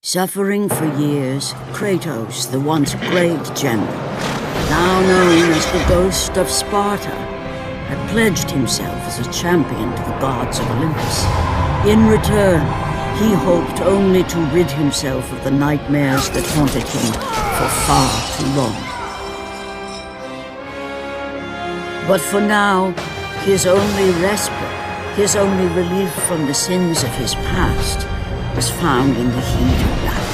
Suffering for years, Kratos, the once great general, now known as the Ghost of Sparta, had pledged himself as a champion to the gods of Olympus. In return, he hoped only to rid himself of the nightmares that haunted him for far too long. But for now, his only respite, his only relief from the sins of his past, was found in the heat of battle.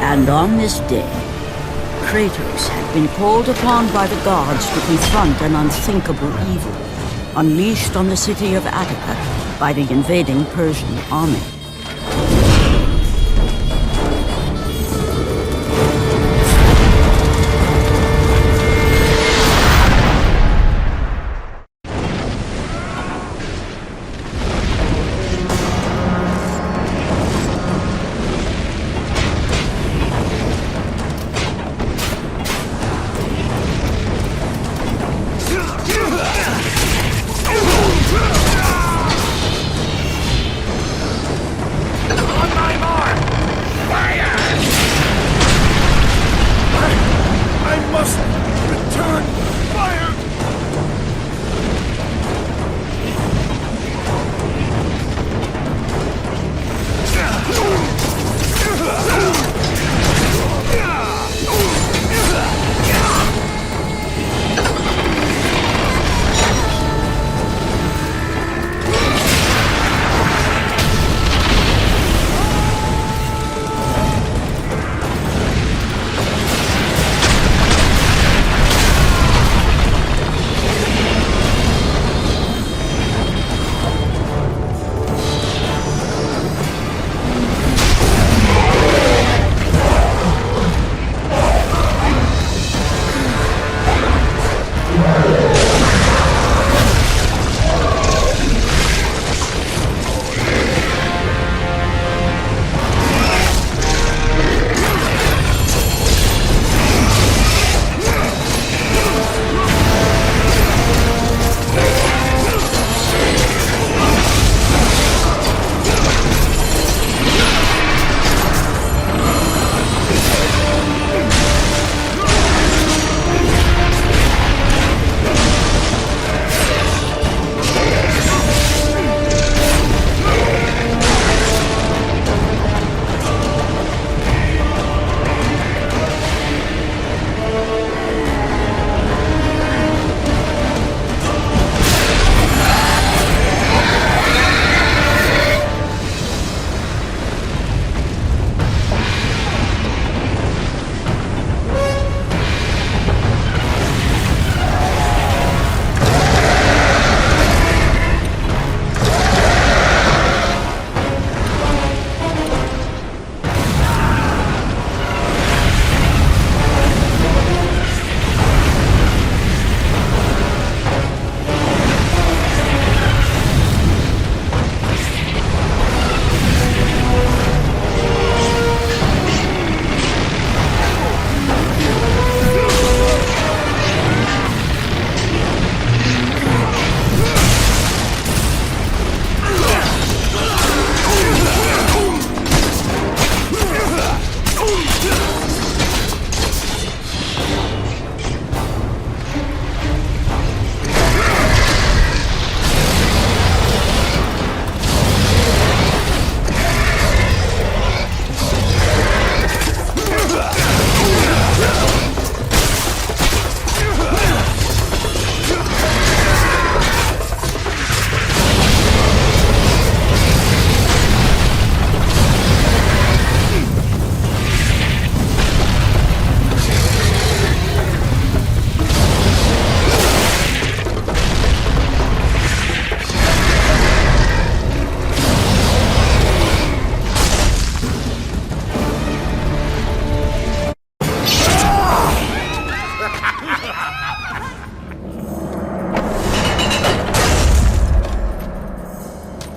And on this day, Kratos had been called upon by the gods to confront an unthinkable evil, unleashed on the city of Attica by the invading Persian army.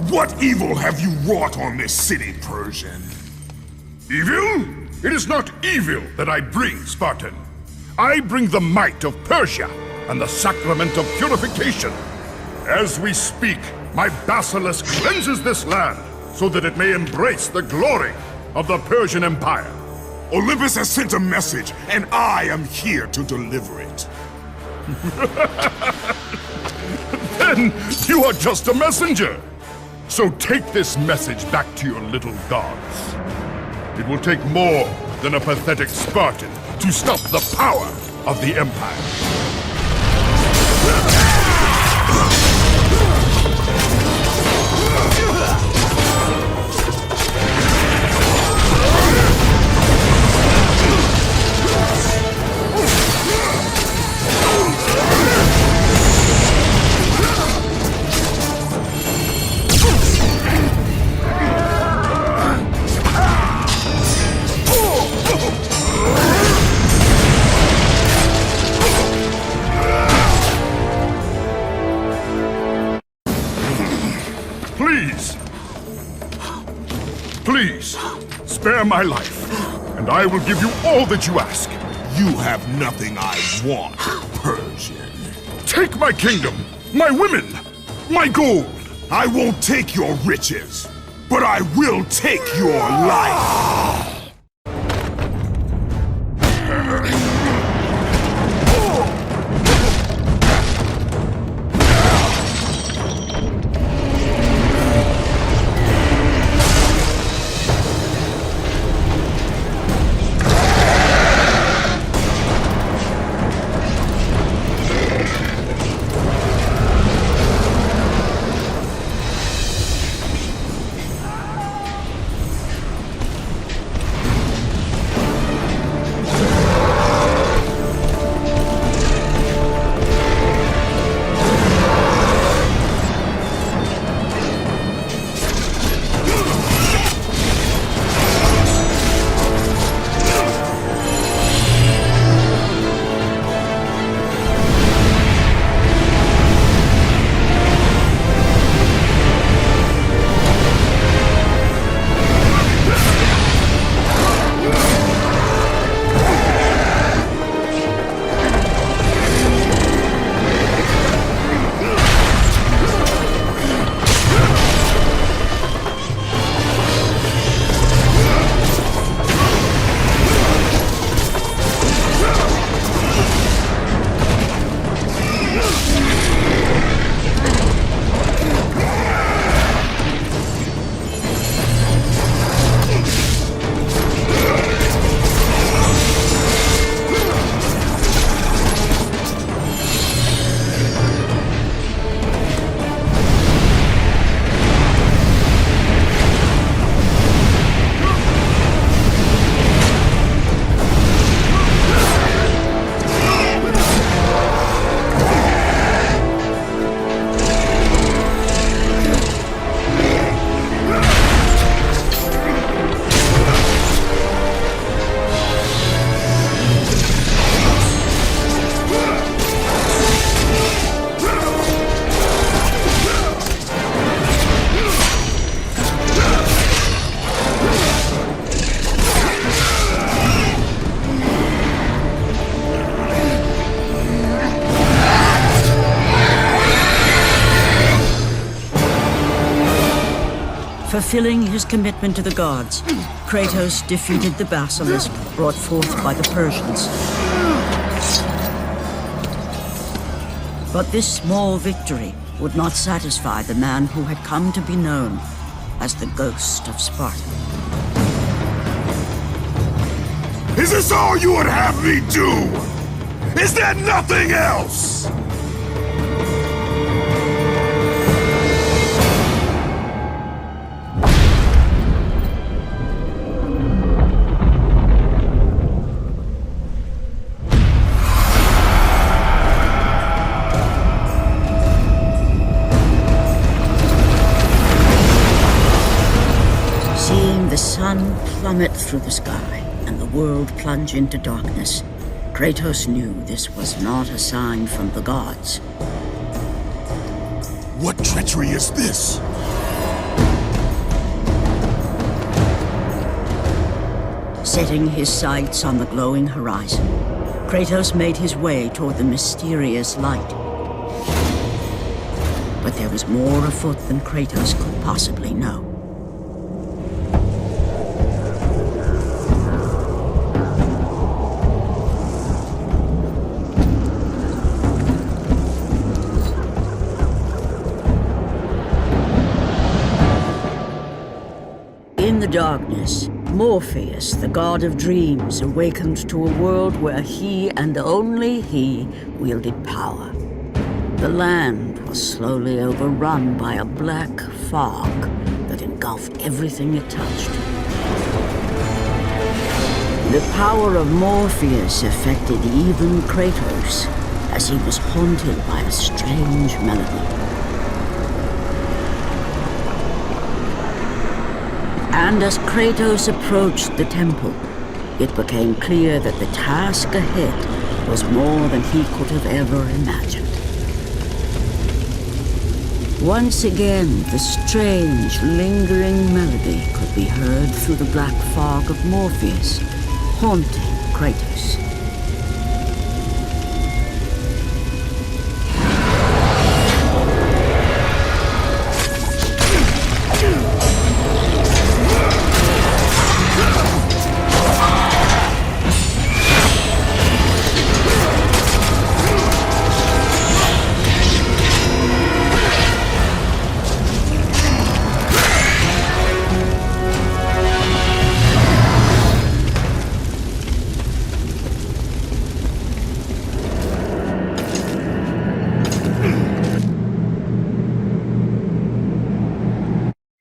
What evil have you wrought on this city, Persian? Evil? It is not evil that I bring, Spartan. I bring the might of Persia and the sacrament of purification. As we speak, my basilisk cleanses this land so that it may embrace the glory of the Persian Empire. Olympus has sent a message, and I am here to deliver it. Then you are just a messenger. So take this message back to your little gods. It will take more than a pathetic Spartan to stop the power of the Empire. Please, spare my life, and I will give you all that you ask. You have nothing I want, Persian. Take my kingdom, my women, my gold. I won't take your riches, but I will take your life. Fulfilling his commitment to the gods, Kratos defeated the basilisk brought forth by the Persians. But this small victory would not satisfy the man who had come to be known as the Ghost of Sparta. Is this all you would have me do? Is there nothing else? Seeing the sun plummet through the sky and the world plunge into darkness, Kratos knew this was not a sign from the gods. What treachery is this? Setting his sights on the glowing horizon, Kratos made his way toward the mysterious light. But there was more afoot than Kratos could possibly know. In the darkness, Morpheus, the god of dreams, awakened to a world where he and only he wielded power. The land was slowly overrun by a black fog that engulfed everything it touched. The power of Morpheus affected even Kratos, as he was haunted by a strange melody. And as Kratos approached the temple, it became clear that the task ahead was more than he could have ever imagined. Once again, the strange, lingering melody could be heard through the black fog of Morpheus, haunting Kratos.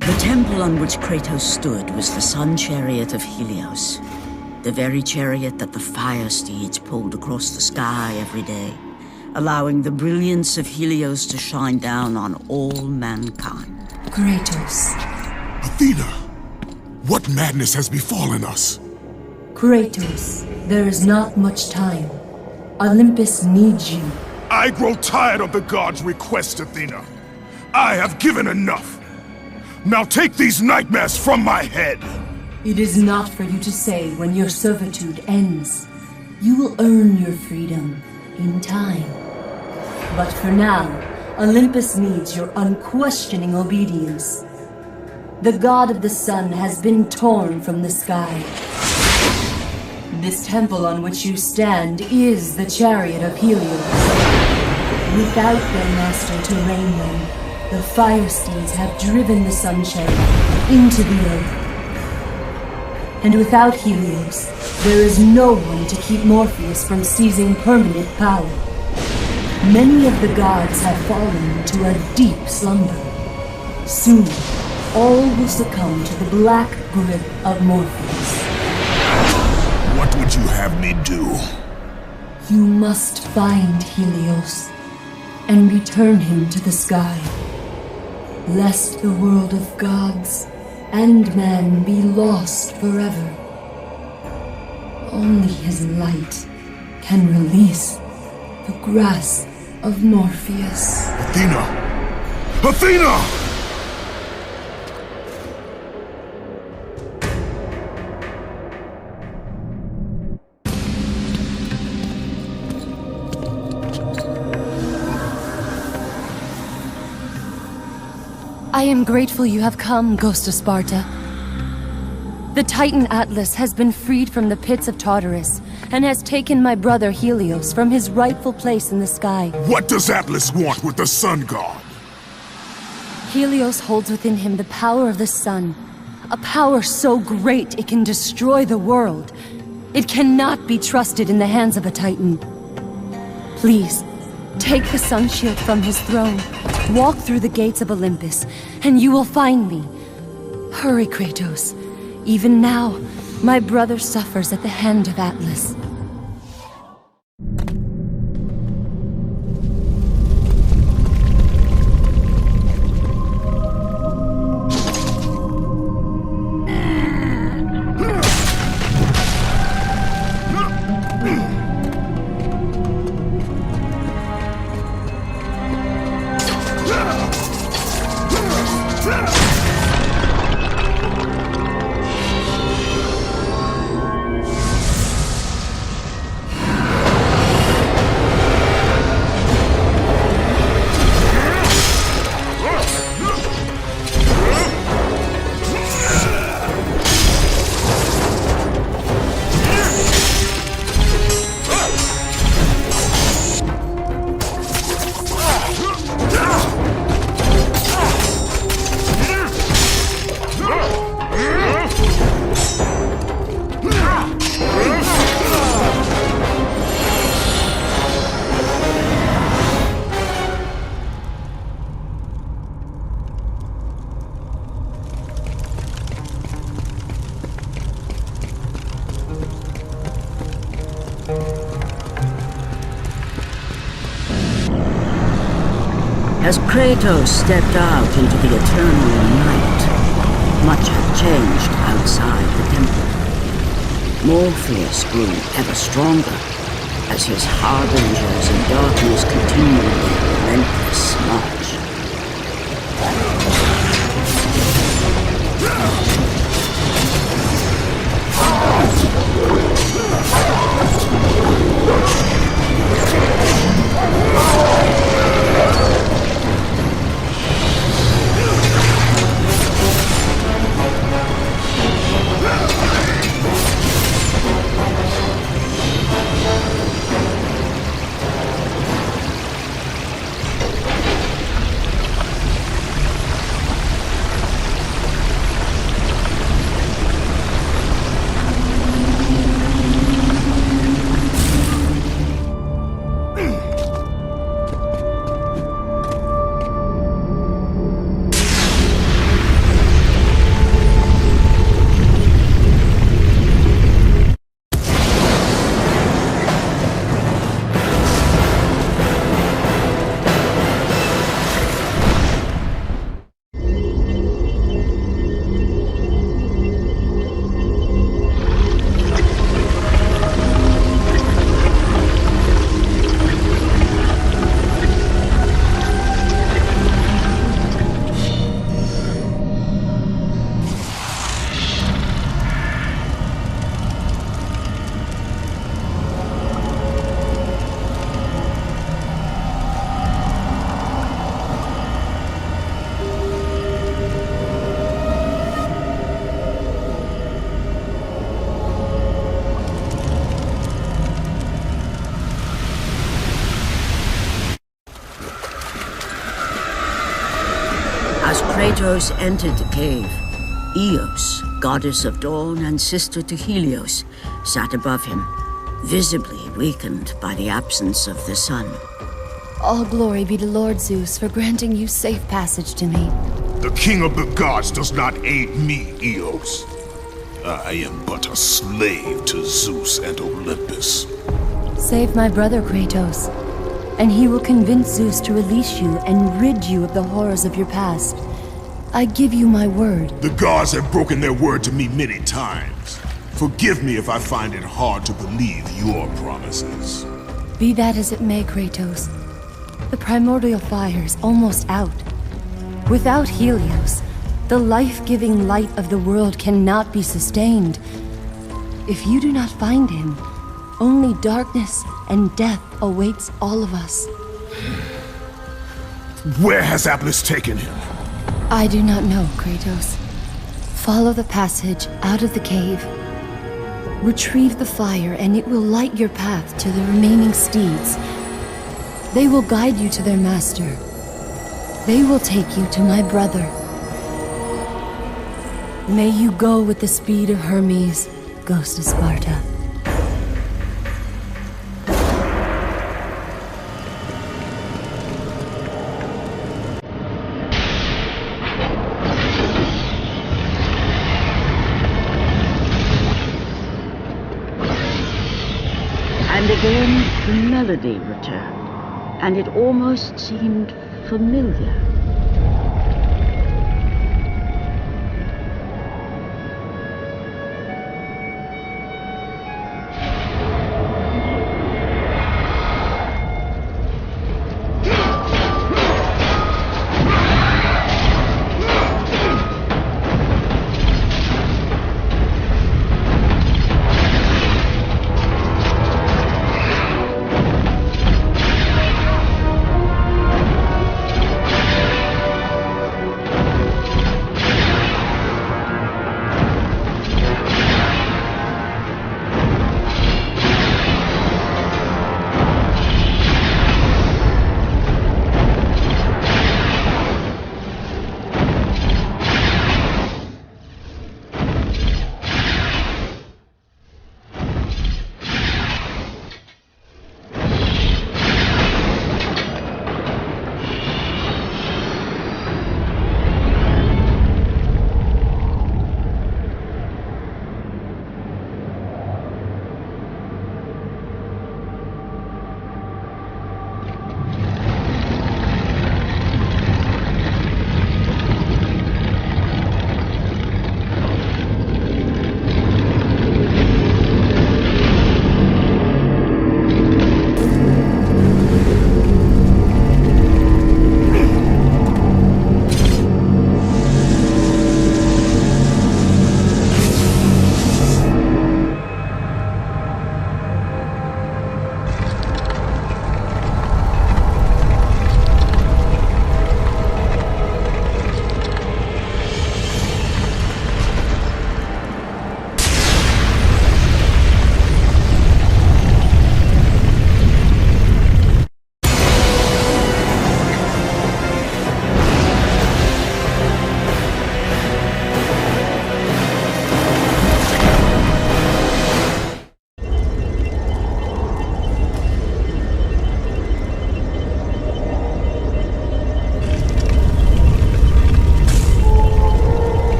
The temple on which Kratos stood was the sun chariot of Helios, the very chariot that the fire steeds pulled across the sky every day, allowing the brilliance of Helios to shine down on all mankind. Kratos. Athena! What madness has befallen us? Kratos, there is not much time. Olympus needs you. I grow tired of the gods' requests, Athena. I have given enough. Now take these nightmares from my head! It is not for you to say when your servitude ends. You will earn your freedom in time. But for now, Olympus needs your unquestioning obedience. The god of the sun has been torn from the sky. This temple on which you stand is the chariot of Helios. Without their master to reign them, the fire steeds have driven the sun chariot into the earth. And without Helios, there is no one to keep Morpheus from seizing permanent power. Many of the gods have fallen to a deep slumber. Soon, all will succumb to the black grip of Morpheus. What would you have me do? You must find Helios and return him to the sky, lest the world of gods and man be lost forever. Only his light can release the grasp of Morpheus. Athena! Athena! I am grateful you have come, Ghost of Sparta. The Titan Atlas has been freed from the pits of Tartarus, and has taken my brother Helios from his rightful place in the sky. What does Atlas want with the sun god? Helios holds within him the power of the sun, a power so great it can destroy the world. It cannot be trusted in the hands of a Titan. Please, take the sun shield from his throne, walk through the gates of Olympus, and you will find me. Hurry, Kratos. Even now, my brother suffers at the hand of Atlas. As Kratos stepped out into the eternal night, much had changed outside the temple. Morpheus grew ever stronger as his harbingers in darkness continued their relentless march. As Kratos entered the cave, Eos, goddess of dawn and sister to Helios, sat above him, visibly weakened by the absence of the sun. All glory be to Lord Zeus for granting you safe passage to me. The king of the gods does not aid me, Eos. I am but a slave to Zeus and Olympus. Save my brother Kratos, and he will convince Zeus to release you and rid you of the horrors of your past. I give you my word. The gods have broken their word to me many times. Forgive me if I find it hard to believe your promises. Be that as it may, Kratos. The primordial fire is almost out. Without Helios, the life-giving light of the world cannot be sustained. If you do not find him, only darkness and death awaits all of us. Where has Atlas taken him? I do not know, Kratos. Follow the passage out of the cave. Retrieve the fire and it will light your path to the remaining steeds. They will guide you to their master. They will take you to my brother. May you go with the speed of Hermes, Ghost of Sparta. And again, the melody returned, and it almost seemed familiar.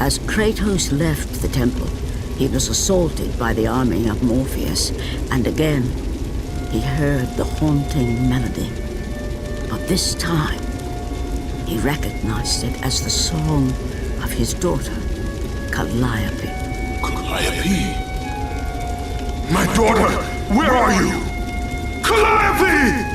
As Kratos left the temple, he was assaulted by the army of Morpheus, and again, he heard the haunting melody. But this time, he recognized it as the song of his daughter, Calliope. Calliope? My daughter, where are you? Calliope!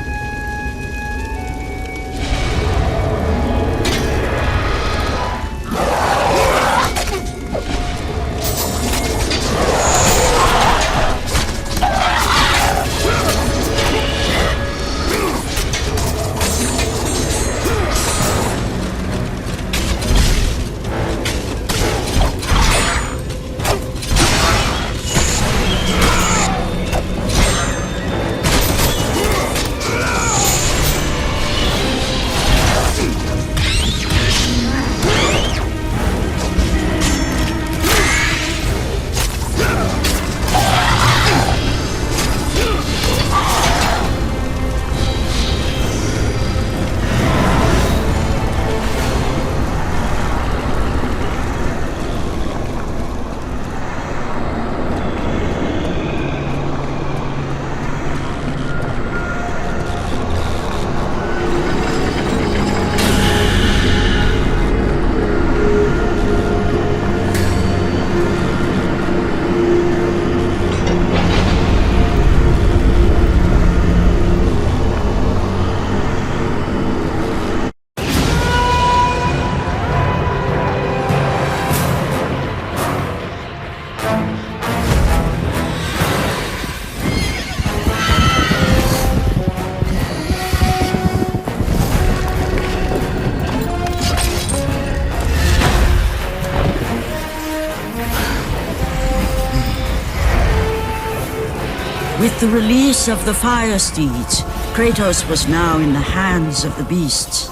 With the release of the fire steeds, Kratos was now in the hands of the beasts.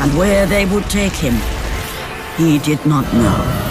And where they would take him, he did not know.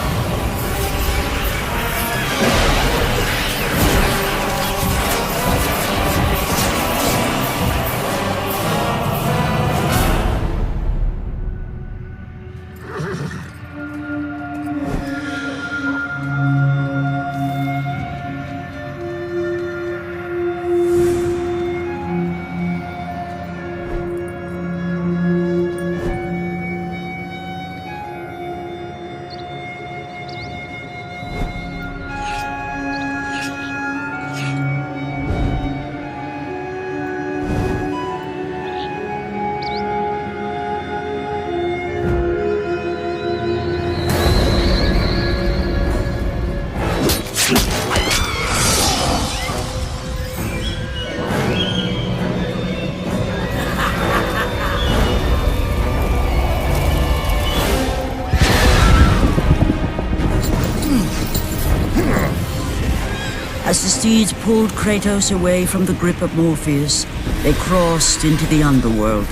As the steeds pulled Kratos away from the grip of Morpheus, they crossed into the underworld.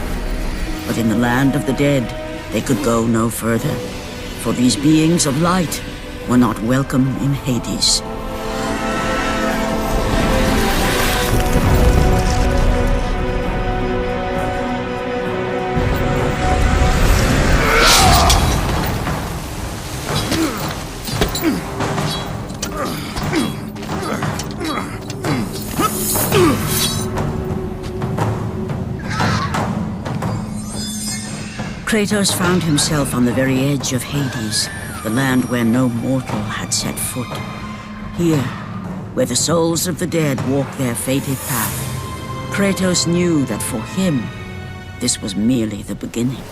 But in the land of the dead, they could go no further, for these beings of light were not welcome in Hades. Kratos found himself on the very edge of Hades, the land where no mortal had set foot. Here, where the souls of the dead walk their fated path, Kratos knew that for him, this was merely the beginning.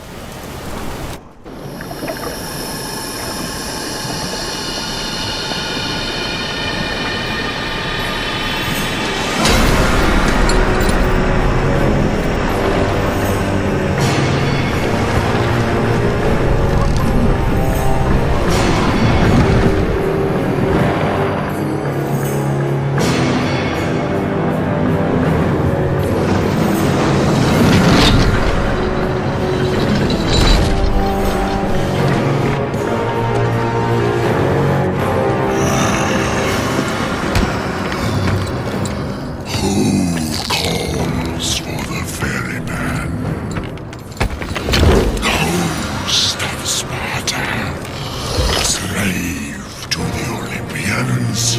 friends.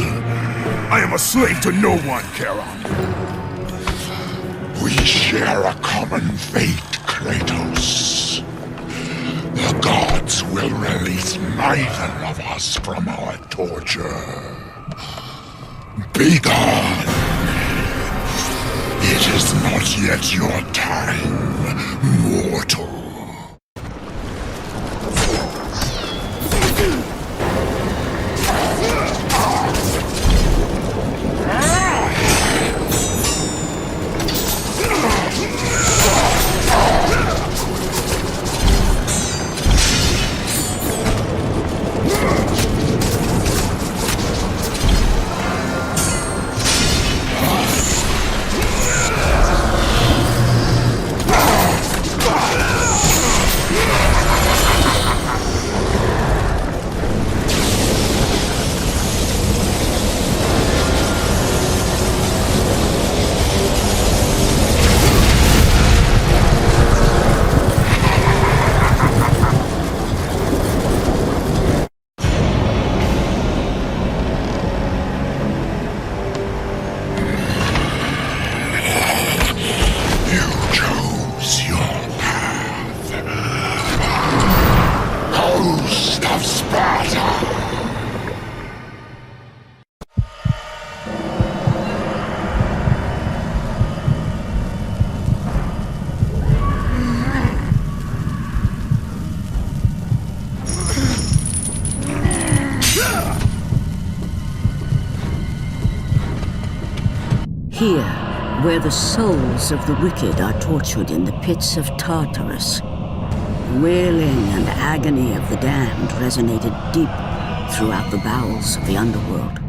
I am a slave to no one, Charon. We share a common fate, Kratos. The gods will release neither of us from our torture. Be gone! It is not yet your time, mortal. Here, where the souls of the wicked are tortured in the pits of Tartarus, the wailing and agony of the damned resonated deep throughout the bowels of the underworld.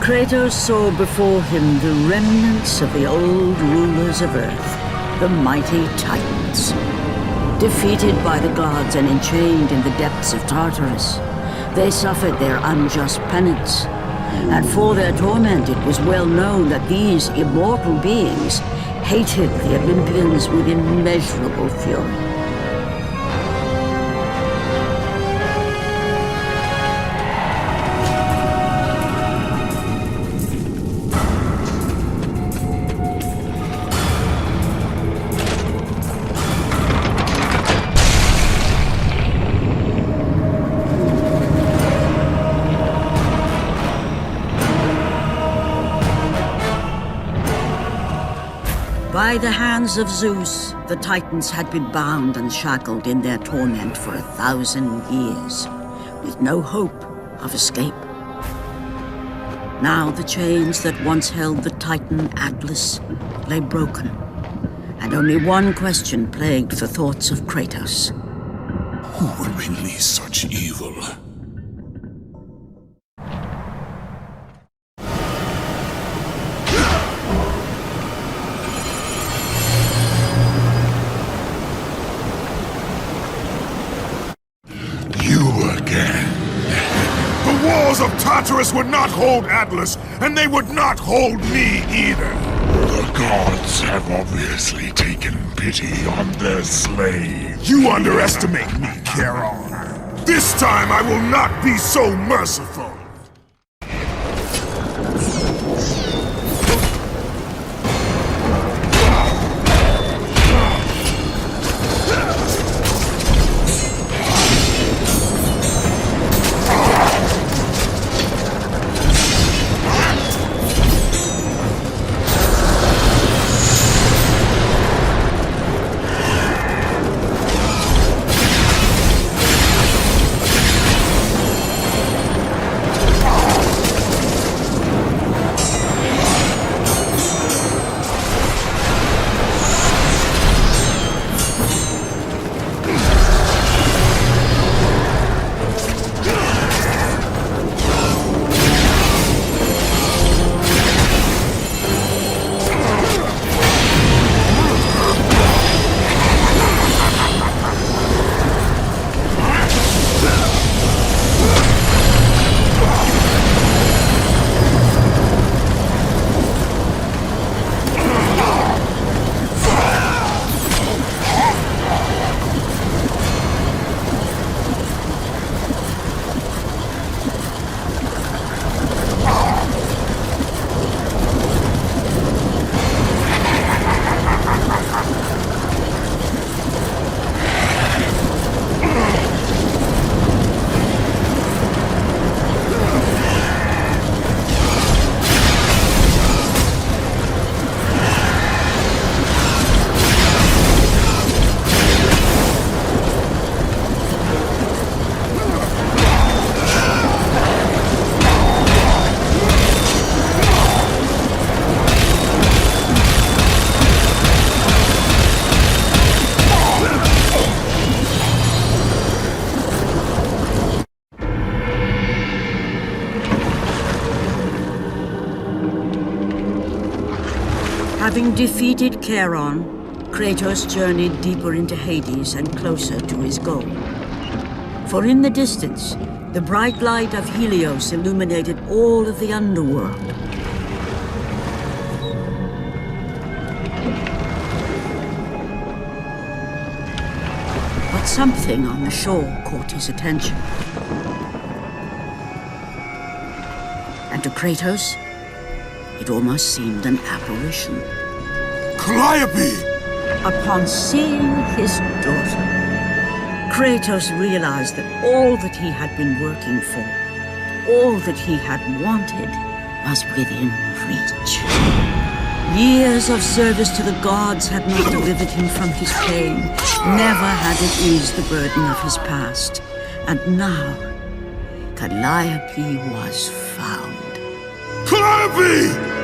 Kratos saw before him the remnants of the old rulers of Earth, the mighty Titans. Defeated by the gods and enchained in the depths of Tartarus, they suffered their unjust penance. And for their torment it was well known that these immortal beings hated the Olympians with immeasurable fury. By the hands of Zeus, the Titans had been bound and shackled in their torment for 1,000 years, with no hope of escape. Now the chains that once held the Titan Atlas lay broken, and only one question plagued the thoughts of Kratos. Who would release such evil? The walls of Tartarus would not hold Atlas, and they would not hold me either. The gods have obviously taken pity on their slave. You underestimate me, Charon. This time I will not be so merciful. Having defeated Charon, Kratos journeyed deeper into Hades and closer to his goal. For in the distance, the bright light of Helios illuminated all of the underworld. But something on the shore caught his attention. And to Kratos, it almost seemed an apparition. Calliope! Upon seeing his daughter, Kratos realized that all that he had been working for, all that he had wanted, was within reach. Years of service to the gods had not delivered him from his pain, never had it eased the burden of his past. And now, Calliope was found. Calliope!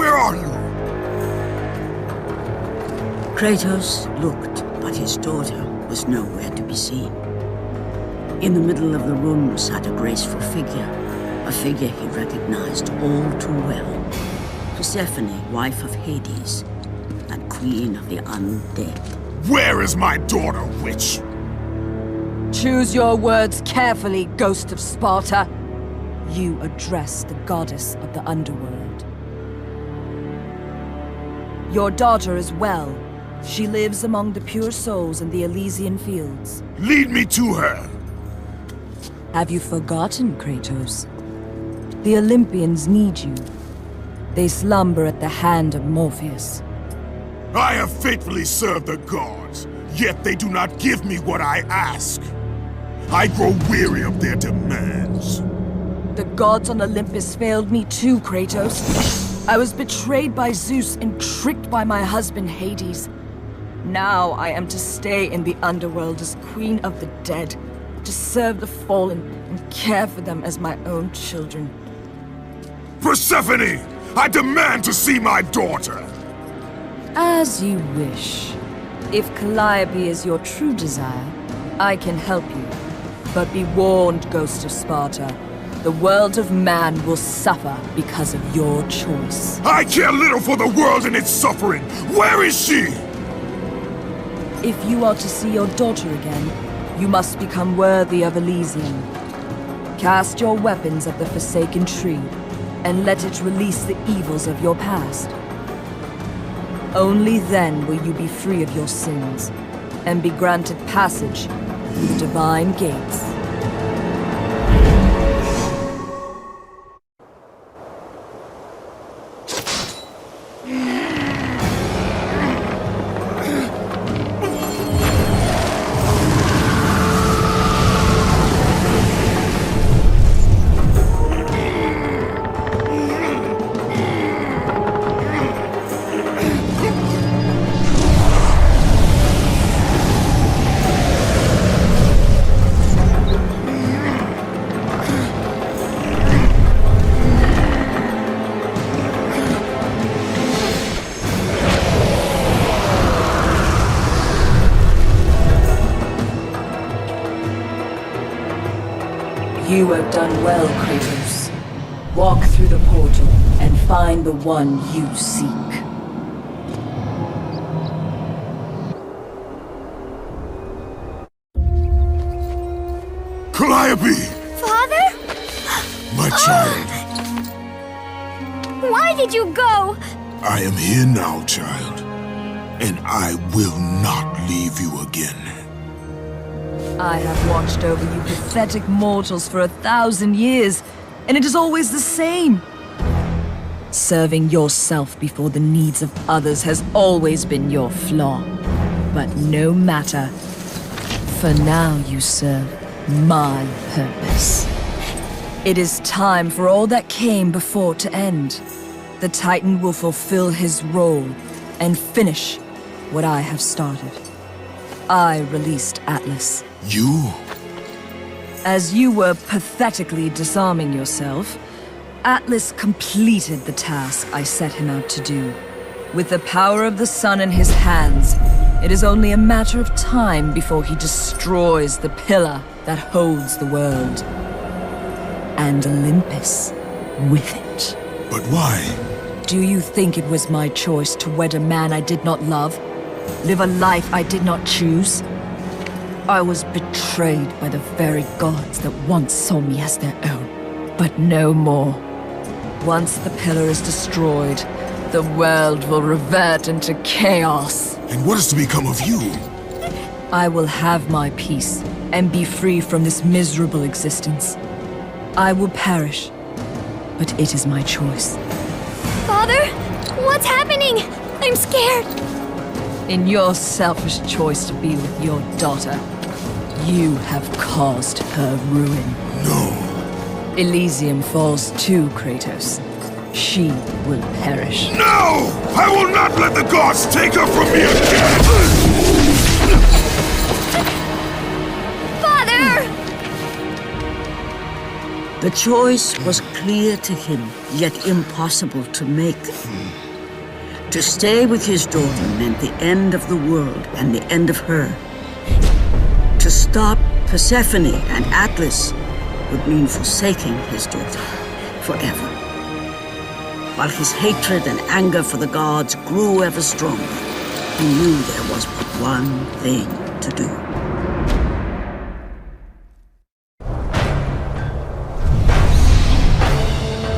Where are you? Kratos looked, but his daughter was nowhere to be seen. In the middle of the room sat a graceful figure, a figure he recognized all too well. Persephone, wife of Hades, and queen of the undead. Where is my daughter, witch? Choose your words carefully, Ghost of Sparta. You address the goddess of the underworld. Your daughter is well. She lives among the pure souls in the Elysian fields. Lead me to her. Have you forgotten, Kratos? The Olympians need you. They slumber at the hand of Morpheus. I have faithfully served the gods, yet they do not give me what I ask. I grow weary of their demands. The gods on Olympus failed me too, Kratos. I was betrayed by Zeus and tricked by my husband Hades. Now I am to stay in the underworld as Queen of the Dead, to serve the fallen and care for them as my own children. Persephone! I demand to see my daughter! As you wish. If Calliope is your true desire, I can help you. But be warned, Ghost of Sparta. The world of man will suffer because of your choice. I care little for the world and its suffering! Where is she? If you are to see your daughter again, you must become worthy of Elysium. Cast your weapons at the Forsaken Tree, and let it release the evils of your past. Only then will you be free of your sins, and be granted passage through the divine gates. You have done well, Kratos. Walk through the portal and find the one you seek. Calliope! Father? My child, Why did you go? I am here now, child. And I will not leave you again. I have watched over you pathetic mortals for 1,000 years, and it is always the same. Serving yourself before the needs of others has always been your flaw. But no matter. For now you serve my purpose. It is time for all that came before to end. The Titan will fulfill his role and finish what I have started. I released Atlas. You? As you were pathetically disarming yourself, Atlas completed the task I set him out to do. With the power of the sun in his hands, it is only a matter of time before he destroys the pillar that holds the world. And Olympus with it. But why? Do you think it was my choice to wed a man I did not love? Live a life I did not choose? I was betrayed by the very gods that once saw me as their own, but no more. Once the pillar is destroyed, the world will revert into chaos. And what is to become of you? I will have my peace and be free from this miserable existence. I will perish, but it is my choice. Father? What's happening? I'm scared. In your selfish choice to be with your daughter, you have caused her ruin. No. Elysium falls too, Kratos. She will perish. No! I will not let the gods take her from me again! Father! The choice was clear to him, yet impossible to make. To stay with his daughter meant the end of the world and the end of her. To stop Persephone and Atlas would mean forsaking his daughter forever. While his hatred and anger for the gods grew ever stronger, he knew there was but one thing to do.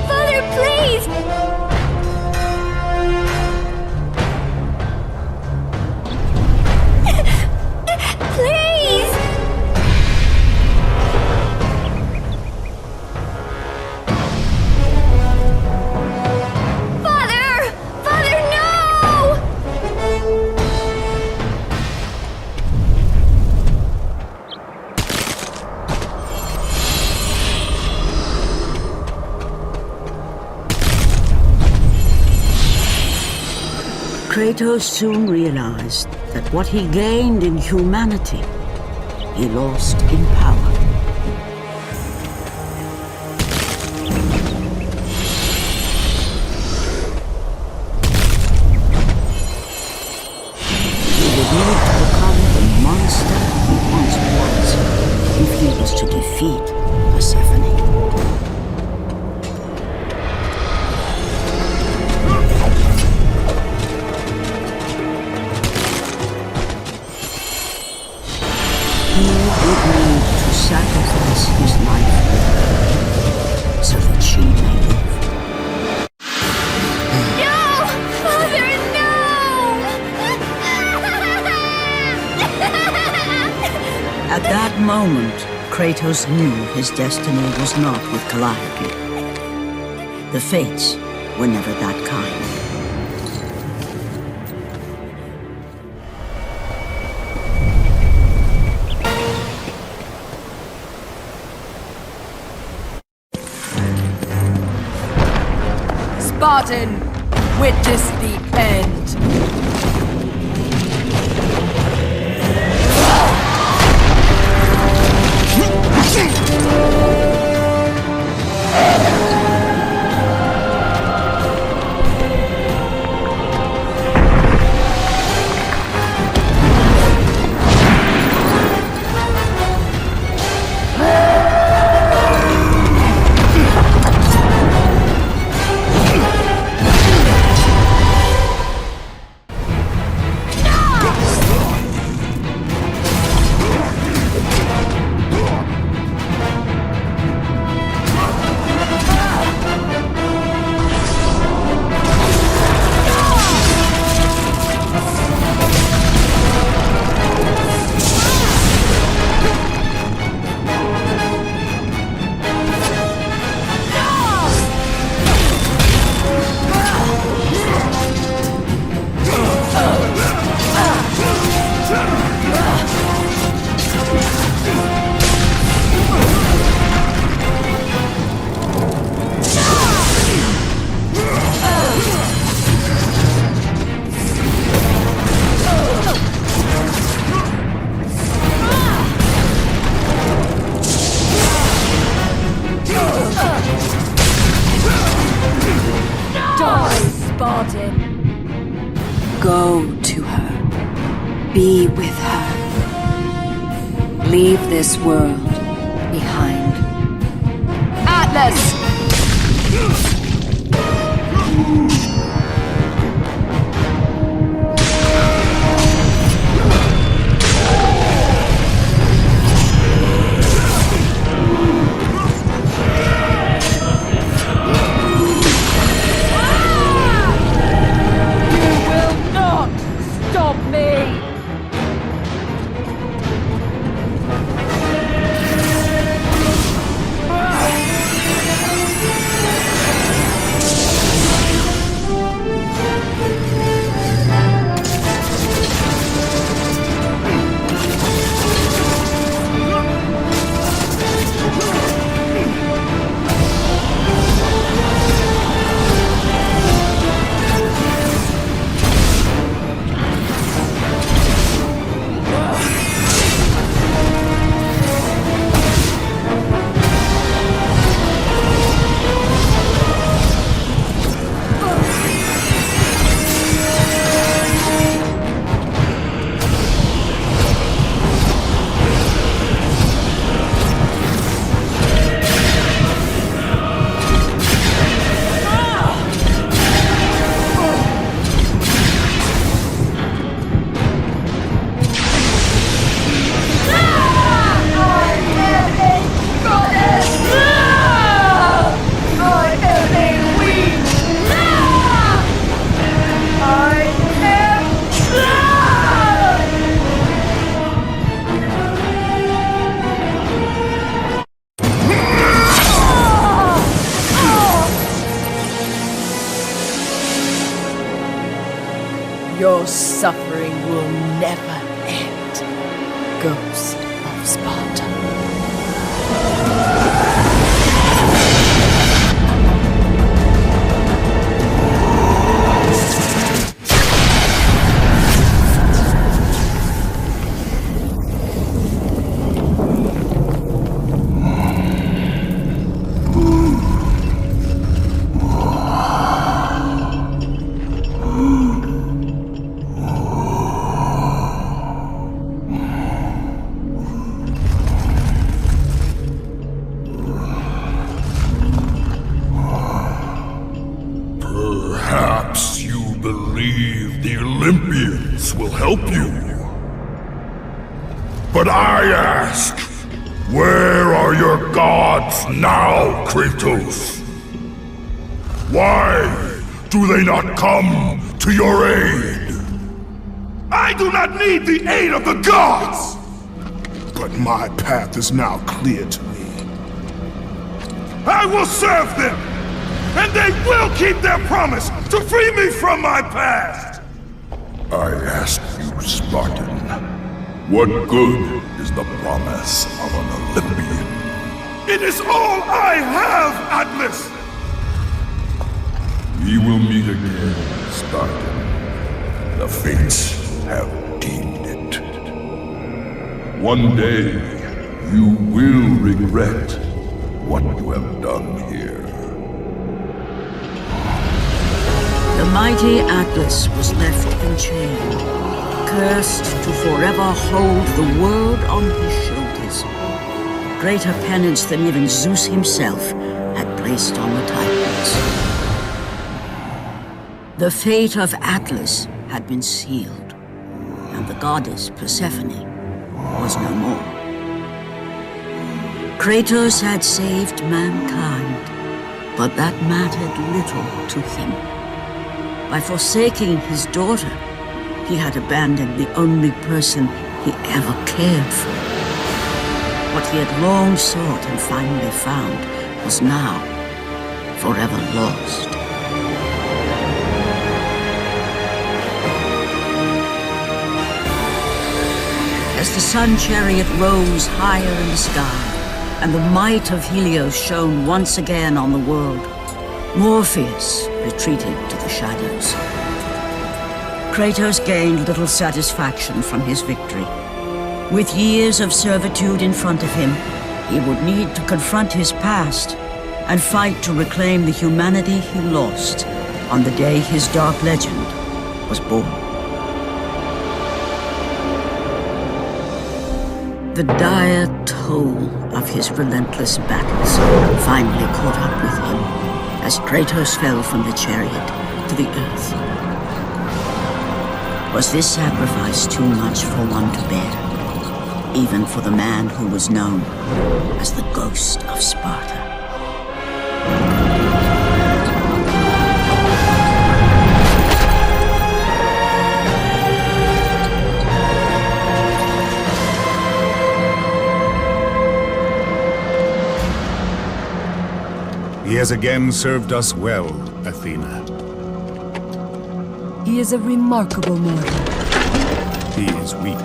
Father, please! Please! Father! Father, no! Kratos soon realized that what he gained in humanity, he lost in power. He would need to become the monster he once was if he was to defeat Persephone. He would need to sacrifice his life so that she may live. No! Father, no! At that moment, Kratos knew his destiny was not with Calliope. The fates were never that kind. Spartan, witness the end. Spartan. Go to her. Be with her. Leave this world behind. Atlas! suffering will never end. Ghost of Sparta. Perhaps you believe the Olympians will help you. But I ask, where are your gods now, Kratos? Why do they not come to your aid? I do not need the aid of the gods! But my path is now clear to me. I will serve them! And they will keep their promise to free me from my past! I ask you, Spartan, what good is the promise of an Olympian? It is all I have, Atlas! We will meet again, Spartan. The fates have deemed it. One day, you will regret what you have done here. The mighty Atlas was left enchained, cursed to forever hold the world on his shoulders. Greater penance than even Zeus himself had placed on the Titans. The fate of Atlas had been sealed, and the goddess Persephone was no more. Kratos had saved mankind, but that mattered little to him. By forsaking his daughter, he had abandoned the only person he ever cared for. What he had long sought and finally found was now forever lost. As the sun chariot rose higher in the sky, and the might of Helios shone once again on the world, Morpheus retreated to the shadows. Kratos gained little satisfaction from his victory. With years of servitude in front of him, he would need to confront his past and fight to reclaim the humanity he lost on the day his dark legend was born. The dire toll of his relentless battles finally caught up with him as Kratos fell from the chariot to the earth. Was this sacrifice too much for one to bear, even for the man who was known as the Ghost of Sparta? He has again served us well, Athena. He is a remarkable mortal. He is weak.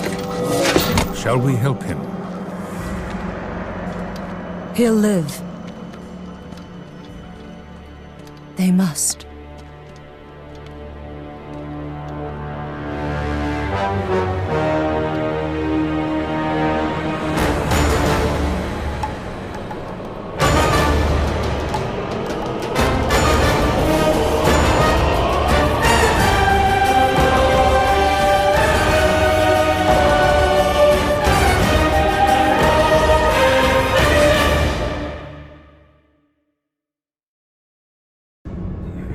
Shall we help him? He'll live. They must.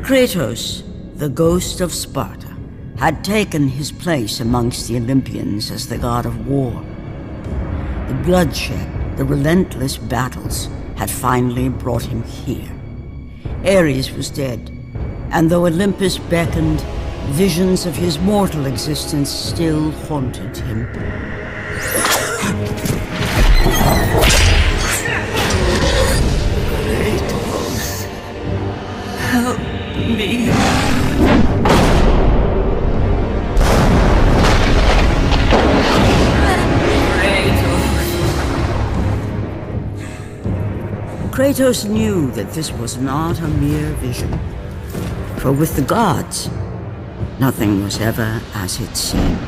Kratos, the Ghost of Sparta, had taken his place amongst the Olympians as the god of war. The bloodshed, the relentless battles, had finally brought him here. Ares was dead, and though Olympus beckoned, visions of his mortal existence still haunted him. Kratos, help me. Kratos knew that this was not a mere vision. For with the gods, nothing was ever as it seemed.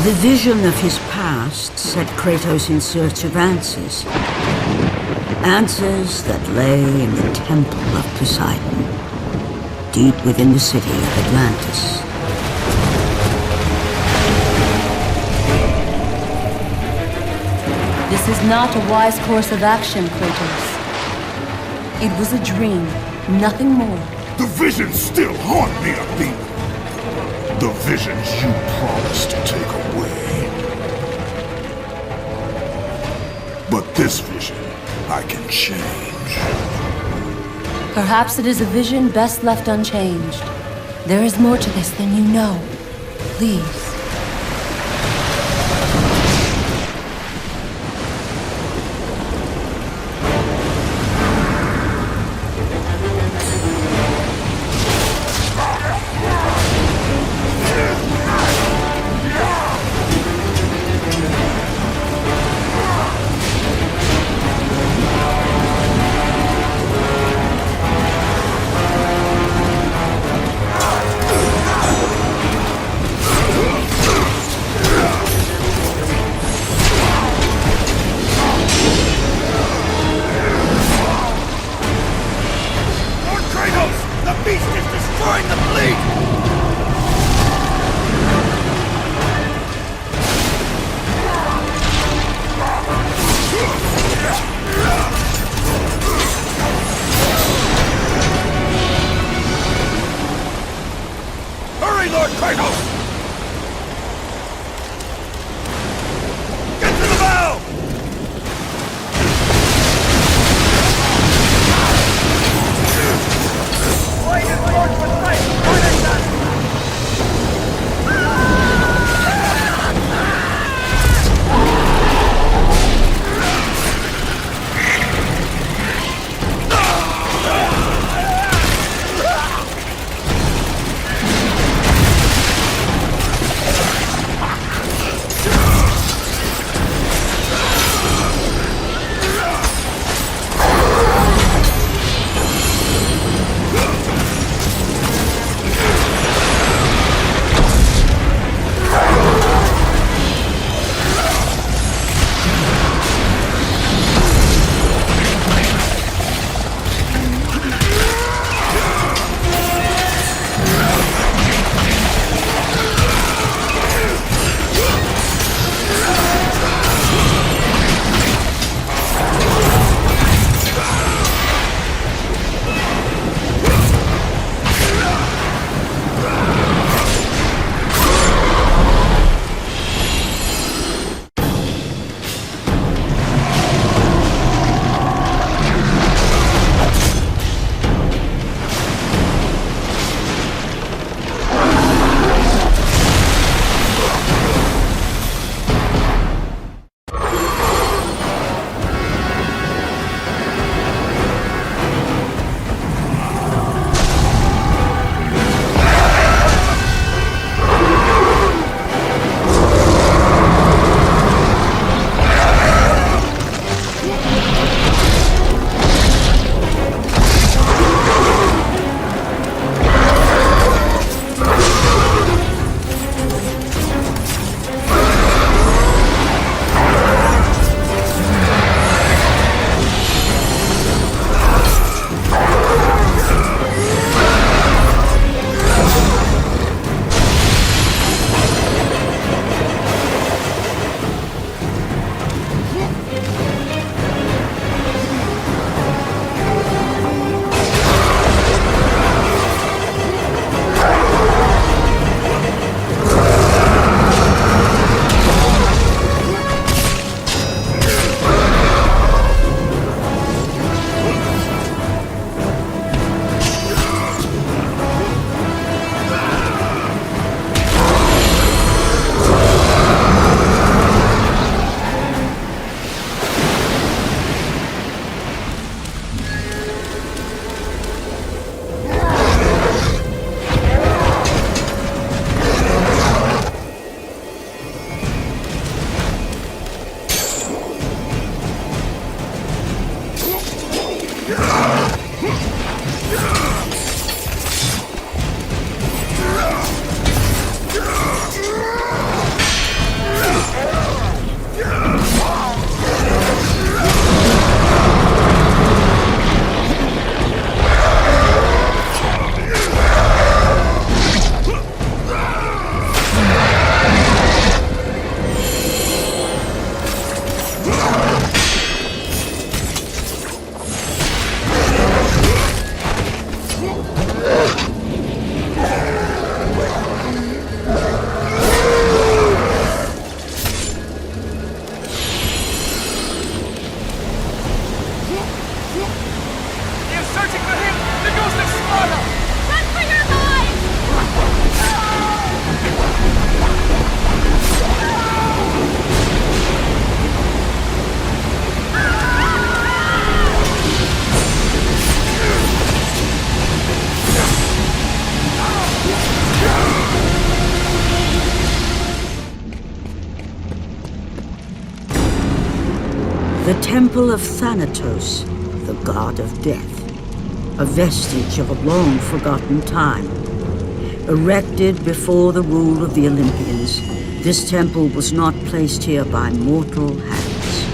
The vision of his past set Kratos in search of answers. Answers that lay in the Temple of Poseidon, deep within the city of Atlantis. This is not a wise course of action, Kratos. It was a dream, nothing more. The visions still haunt me, Athena. The visions you promised to take away. But this vision, I can change. Perhaps it is a vision best left unchanged. There is more to this than you know. Please. The Temple of Thanatos, the god of death. A vestige of a long-forgotten time. Erected before the rule of the Olympians, this temple was not placed here by mortal hands.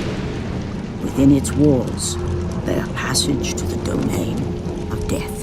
Within its walls lay a passage to the domain of death.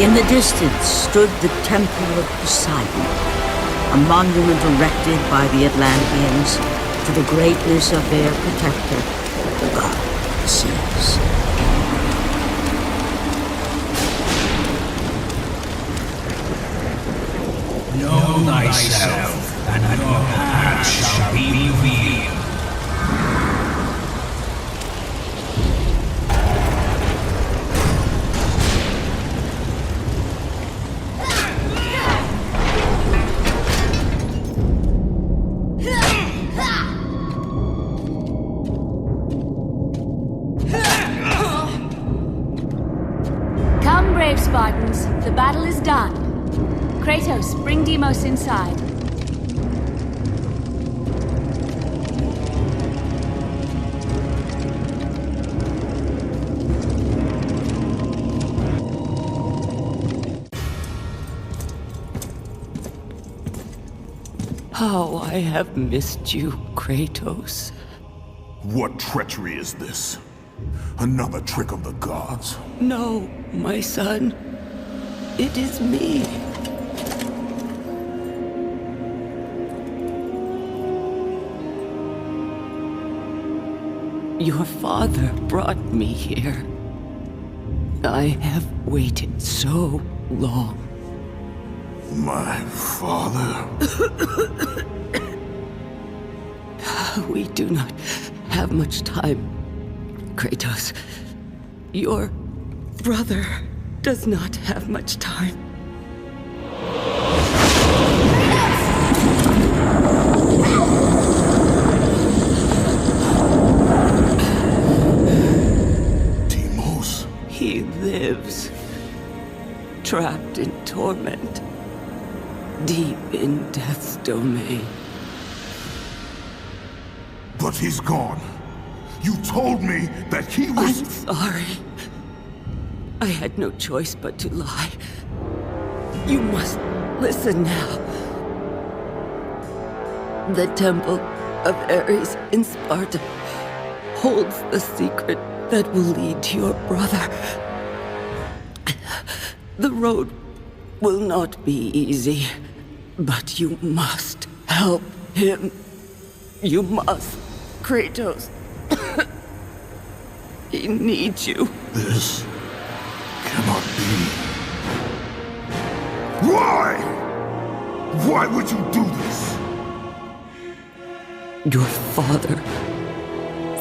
In the distance stood the Temple of Poseidon, a monument erected by the Atlanteans to the greatness of their protector, the god of the seas. Know thyself, and your path shall be revealed. Come, brave Spartans. The battle is done. Kratos, bring Deimos inside. How I have missed you, Kratos. What treachery is this? Another trick of the gods? No, my son. It is me. Your father brought me here. I have waited so long. My father? We do not have much time, Kratos. Your brother does not have much time. Deimos? He lives, trapped in torment, deep in death's domain. But he's gone. You told me that he was— I'm sorry. I had no choice but to lie. You must listen now. The Temple of Ares in Sparta holds the secret that will lead to your brother. The road will not be easy, but you must help him. You must, Kratos. He needs you. This cannot be. Why? Why would you do this? Your father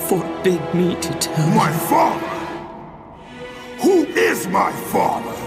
forbid me to tell you. My father? Who is my father?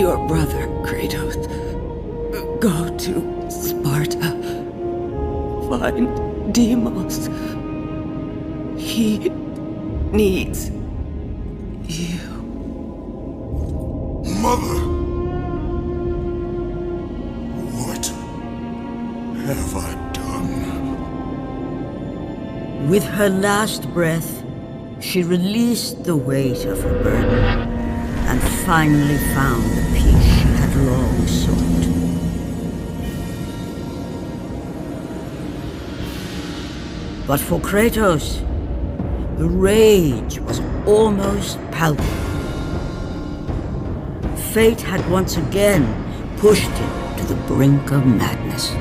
your brother, Kratos. Go to Sparta. Find Deimos. He needs you. Mother! What have I done? With her last breath, she released the weight of her burden and finally found the peace she had long sought. But for Kratos, the rage was almost palpable. Fate had once again pushed him to the brink of madness.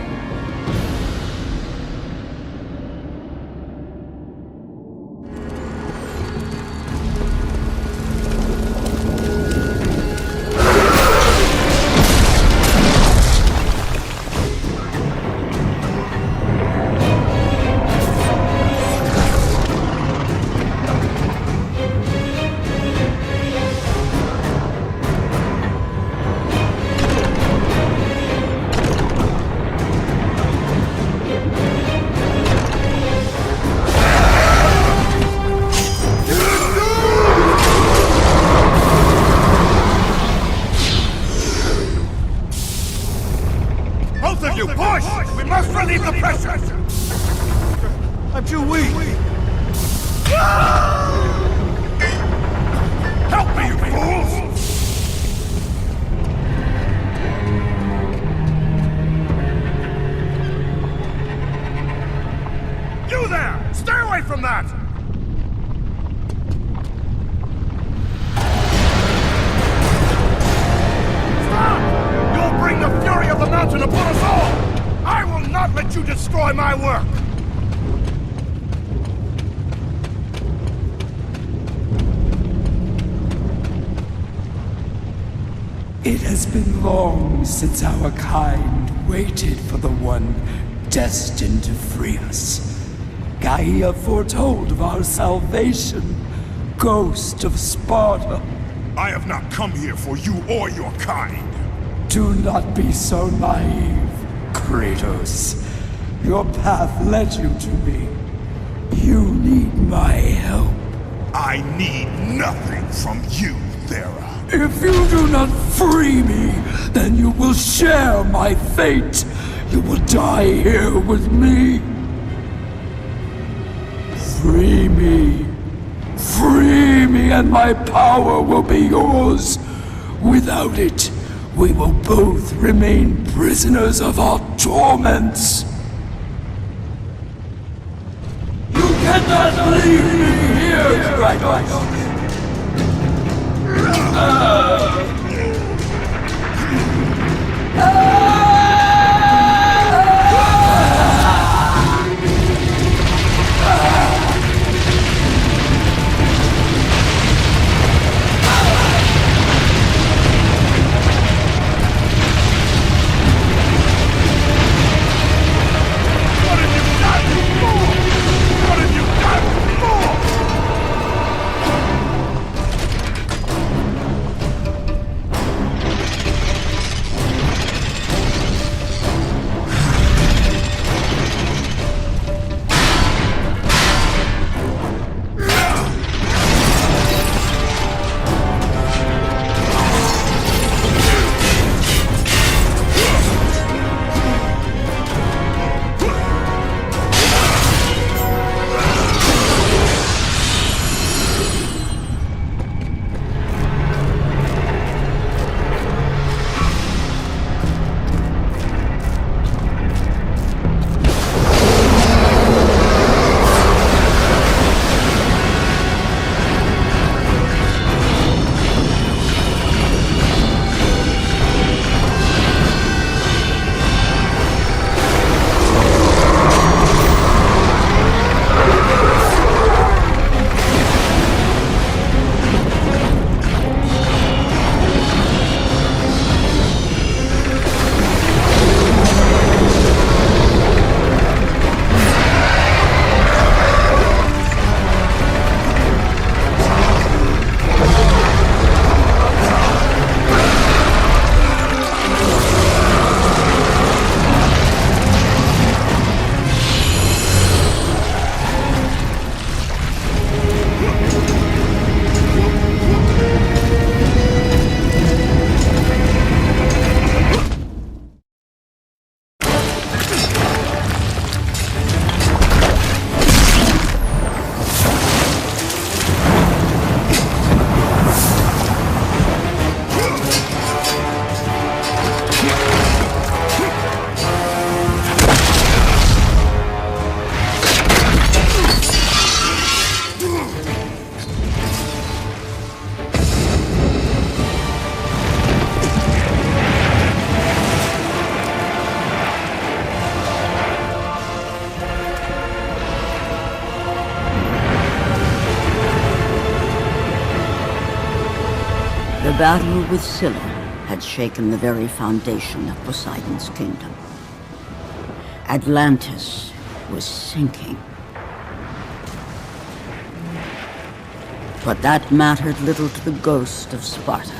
I'm too weak. Help me, you fools! You there! Stay away from that! Stop! You'll bring the fury of the mountain upon us all! I will not let you destroy my work! It has been long since our kind waited for the one destined to free us. Gaia foretold of our salvation, Ghost of Sparta. I have not come here for you or your kind. Do not be so naive, Kratos. Your path led you to me. You need my help. I need nothing from you, Thera. If you do not free me, then you will share my fate. You will die here with me. Free me. Free me and my power will be yours. Without it, we will both remain prisoners of our torments. You cannot leave me here, Kratos. battle with Scylla had shaken the very foundation of Poseidon's kingdom. Atlantis was sinking. But that mattered little to the ghost of Sparta.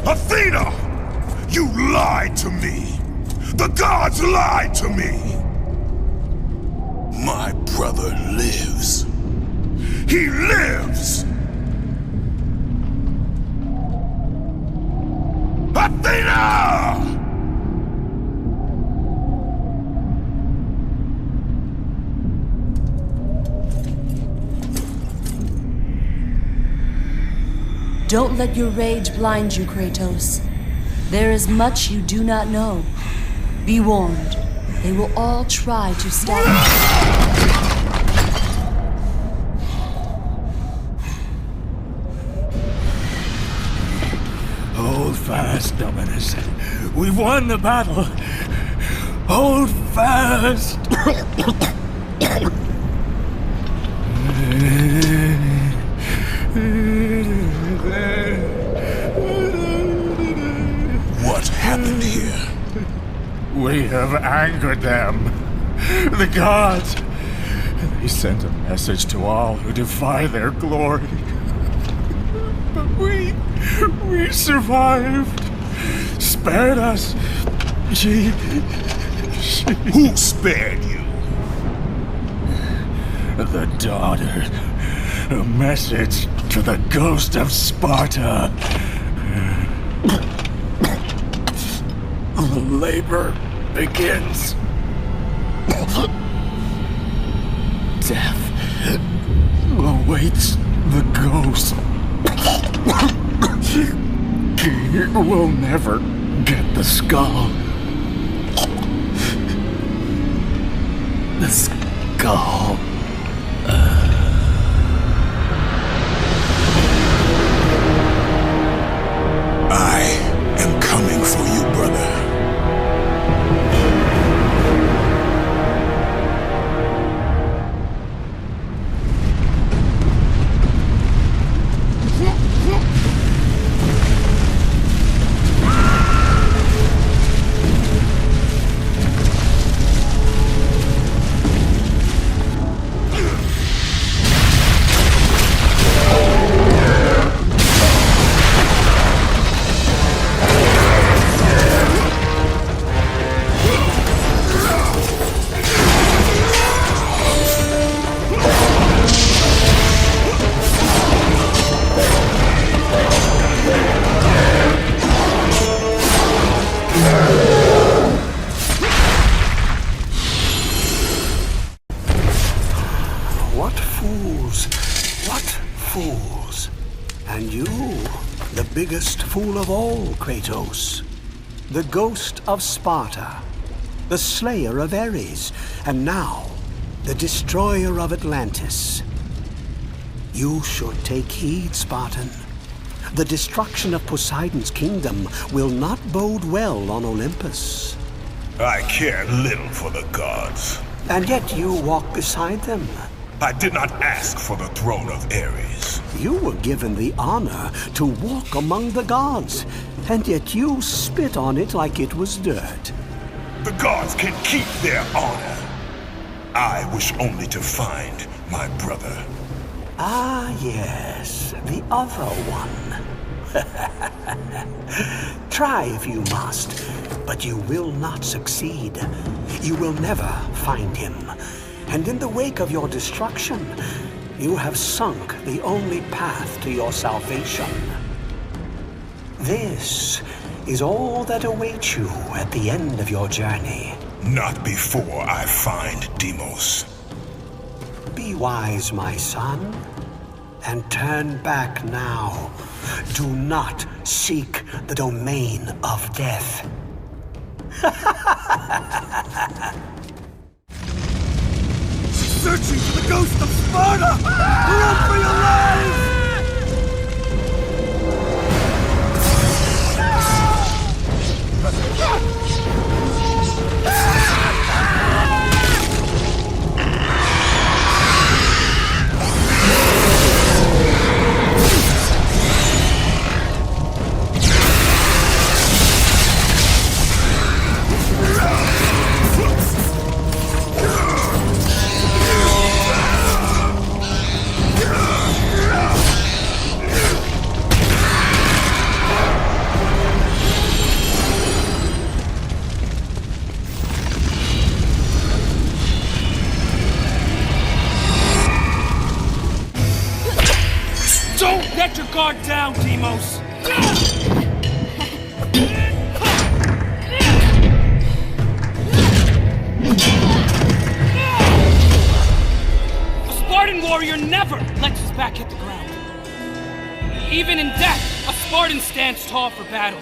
Athena! You lied to me! The gods lied to me! My brother lives. He lives! Athena! Don't let your rage blind you, Kratos. There is much you do not know. Be warned. They will all try to stab you. Hold fast, Dominus. We've won the battle. Hold fast. What happened here? We have angered them. The gods. They sent a message to all who defy their glory. But we survived. Spared us. She... Who spared you? The daughter. A message to the ghost of Sparta. The labor begins. Death awaits the ghost. He will never get the skull. The skull. I am coming for you, brother. Fools. And you, the biggest fool of all, Kratos. The ghost of Sparta, the slayer of Ares, and now, the destroyer of Atlantis. You should take heed, Spartan. The destruction of Poseidon's kingdom will not bode well on Olympus. I care little for the gods. And yet you walk beside them. I did not ask for the throne of Ares. You were given the honor to walk among the gods, and yet you spit on it like it was dirt. The gods can keep their honor. I wish only to find my brother. Ah, yes, the other one. Try if you must, but you will not succeed. You will never find him. And in the wake of your destruction, you have sunk the only path to your salvation. This is all that awaits you at the end of your journey. Not before I find Deimos. Be wise, my son, and turn back now. Do not seek the domain of death. Searching for the ghost of Sparta! Run for your lives! guard down, Deimos! A Spartan warrior never lets his back hit the ground. Even in death, a Spartan stands tall for battle.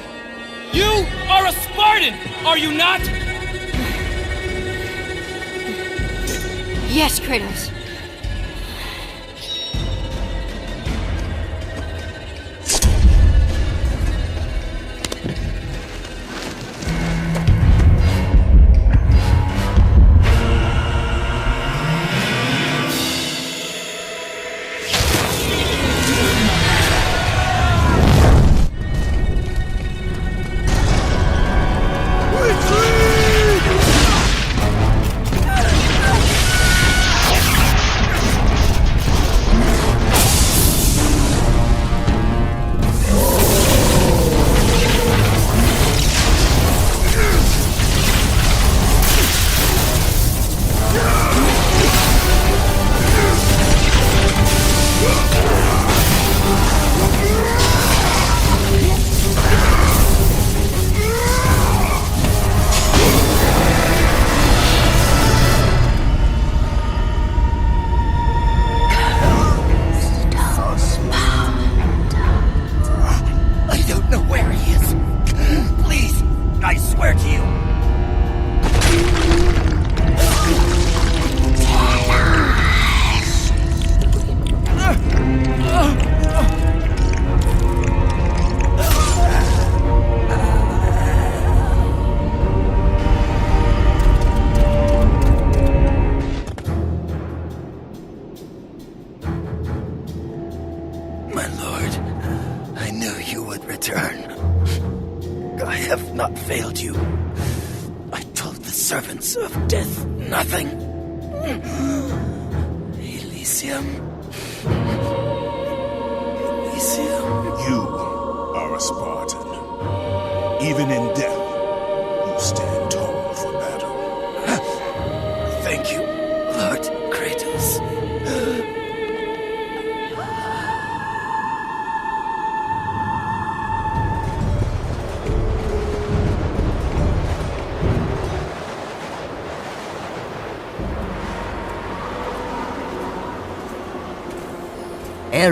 You are a Spartan, are you not? Yes, Kratos.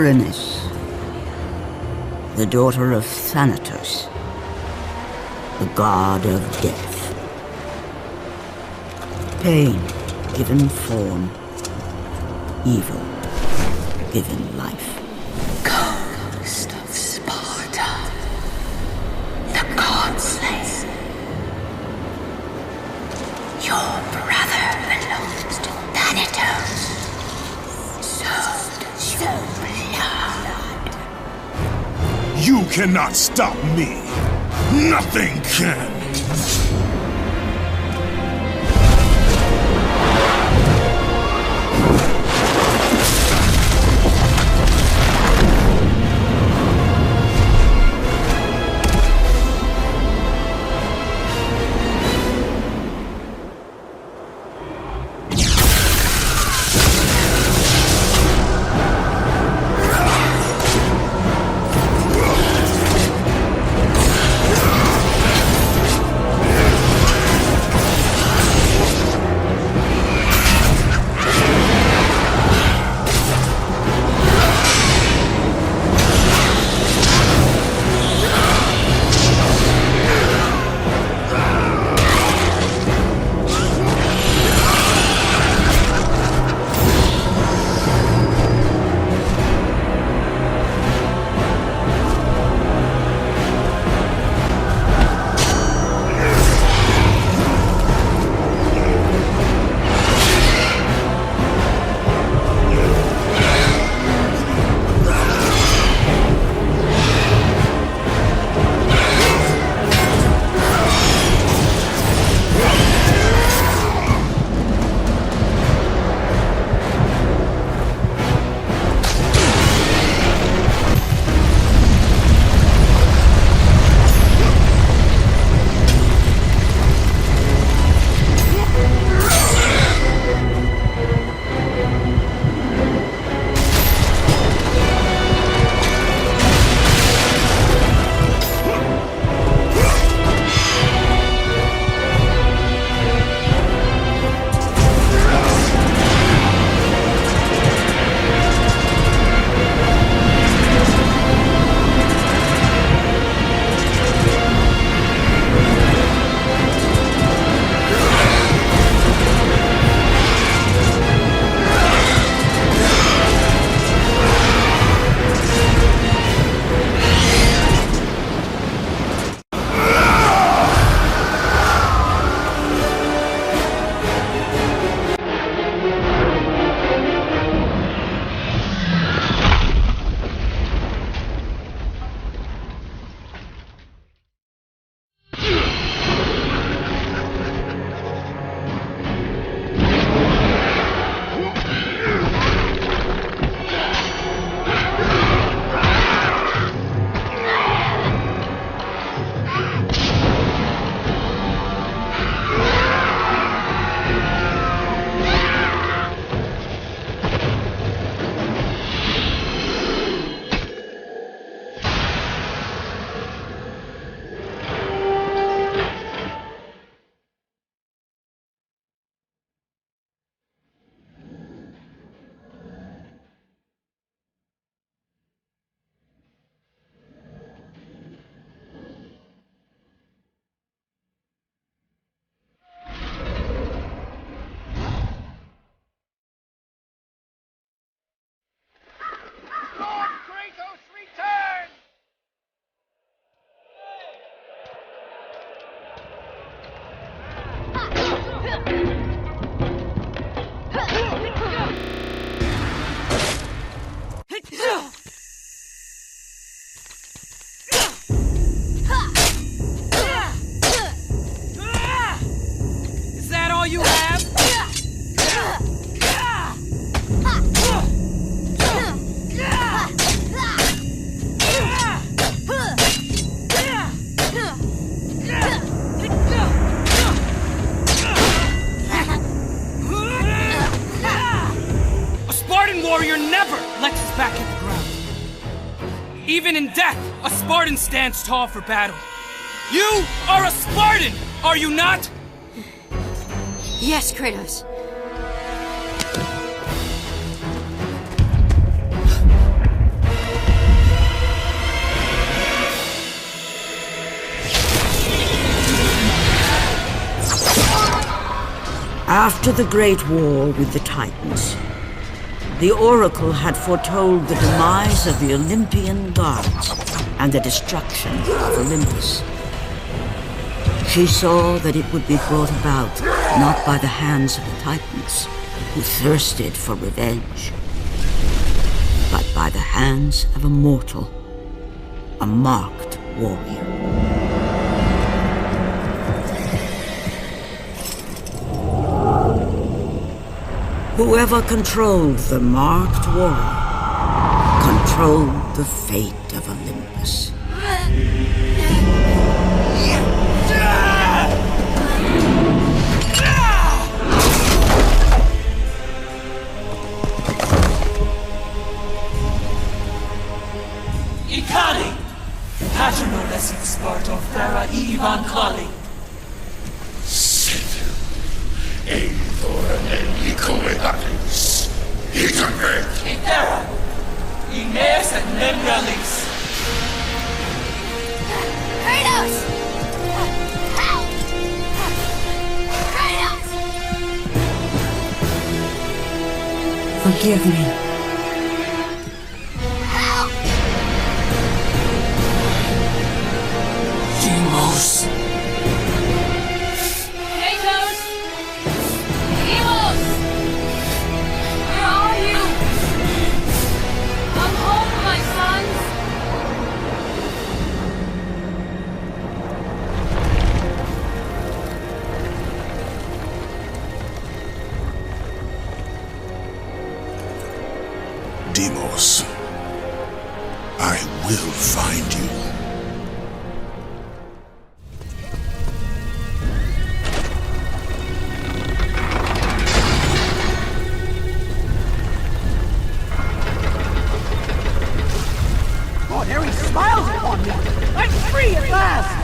Berenice, the daughter of Thanatos, the god of death. Pain given form, evil given life. Ghost of Sparta, the god slayer. Your brother belongs to Thanatos. So does your blood. You cannot stop me. Nothing can. Is that all you have? A Spartan warrior never lets his back hit the ground. Even in death, a Spartan stands tall for battle. You are a Spartan, are you not? Yes, Kratos. After the Great War with the Titans, the Oracle had foretold the demise of the Olympian gods and the destruction of Olympus. She saw that it would be brought about not by the hands of the Titans, who thirsted for revenge, but by the hands of a mortal, a marked warrior. Whoever controlled the marked warrior controlled the fate of Olympus. Ikari! Patronoles in Sparta Thera Ivan Kali. Eithor Elikoedatis. Itanvet. Ithera. Ines and Nemralis. Kratos! Help! Kratos! Forgive me. Help! Deimos. Kratos! Deimos! Where are you? Come home, my sons! Deimos, I will find you. Oh, there he smiles upon me! I'm free at last!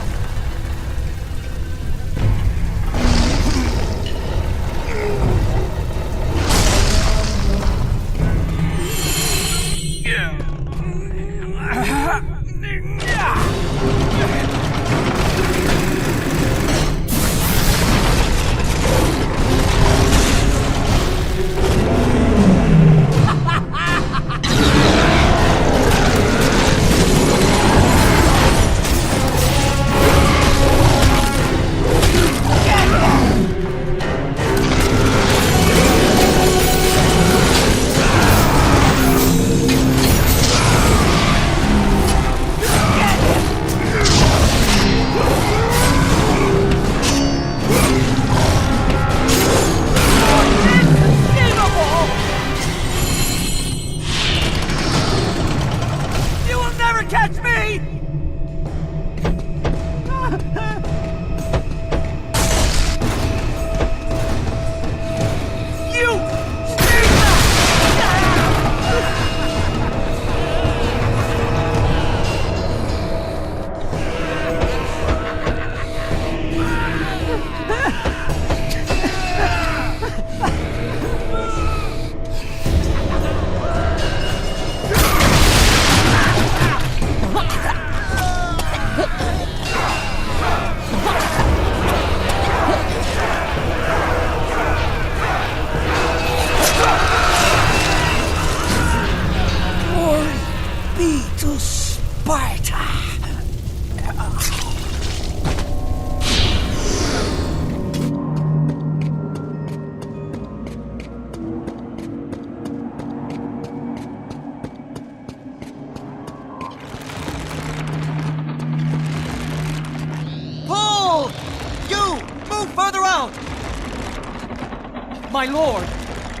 My lord,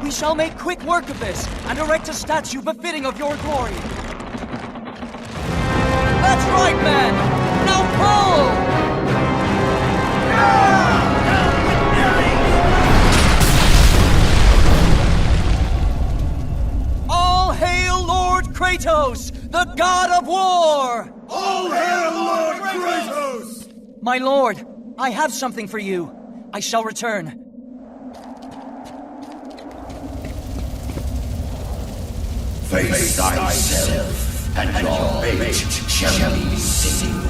we shall make quick work of this, and erect a statue befitting of your glory. That's right, man! Now pull! All hail Lord Kratos, the god of war! All hail Lord Kratos! My lord, I have something for you. I shall return. Face thyself, and your fate shall be seen.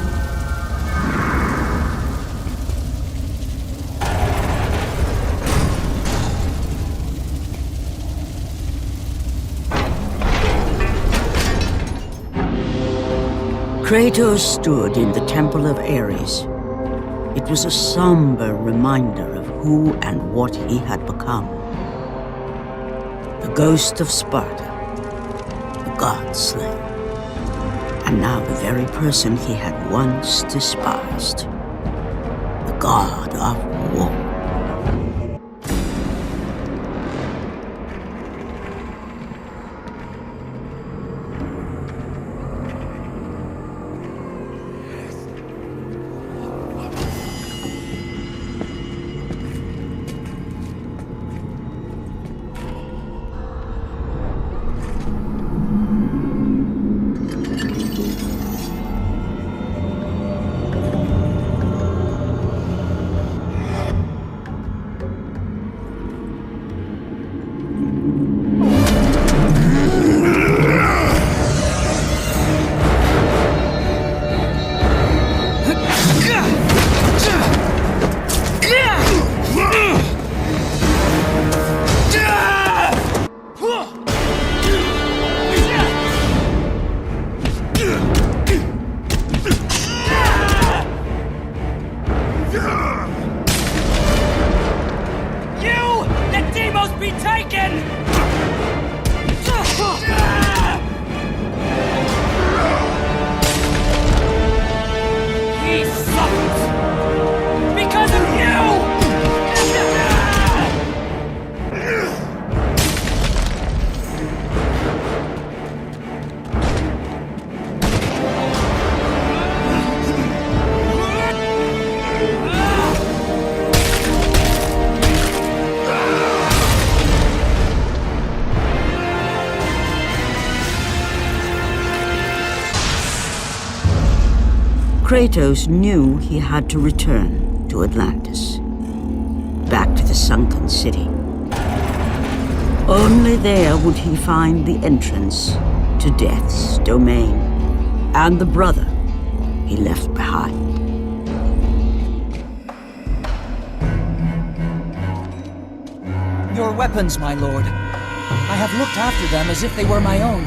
Kratos stood in the Temple of Ares. It was a somber reminder of who and what he had become. The ghost of Sparta, the god slayer, and now the very person he had once despised, the god of war. Kratos knew he had to return to Atlantis, back to the sunken city. Only there would he find the entrance to Death's domain, and the brother he left behind. Your weapons, my lord. I have looked after them as if they were my own.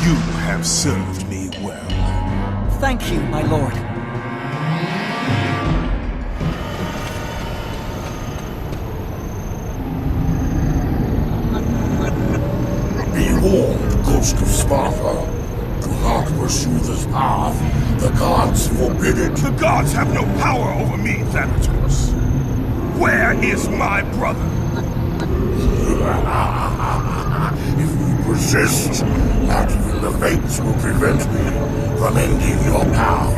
You have served me well. Thank you, my lord. Be warned, Ghost of Sparta. Do not pursue this path. The gods forbid it. The gods have no power over me, Thanatos. Where is my brother? If you persist, not even the fates will prevent me from ending your path.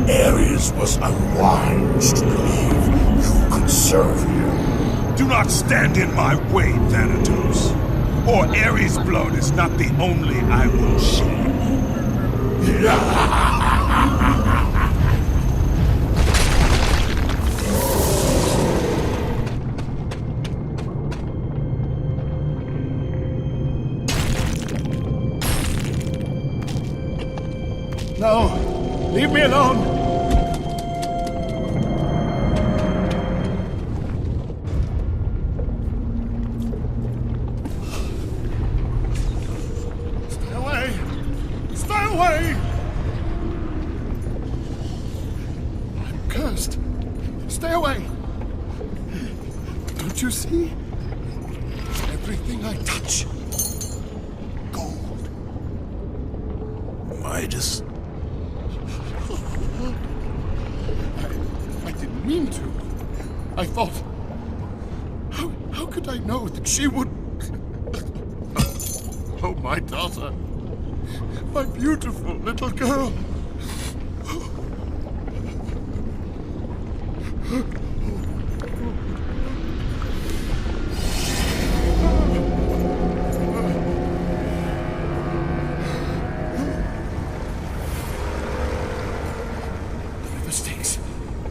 Ares was unwise to believe you could serve him. Do not stand in my way, Thanatos. Or Ares' blood is not the only I will shed. No! Leave me alone! Stay away! Stay away! I'm cursed. Stay away! Don't you see? Everything I touch. Gold. Midas. I didn't mean to. I thought could I know that she would... Oh, my daughter. My beautiful little girl.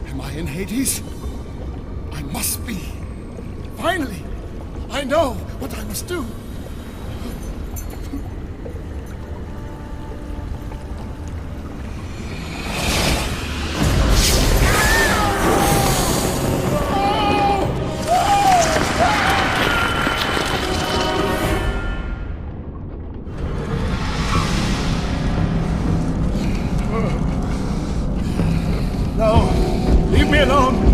Am I in Hades? I must be. Finally, I know what I must do. No, leave me alone.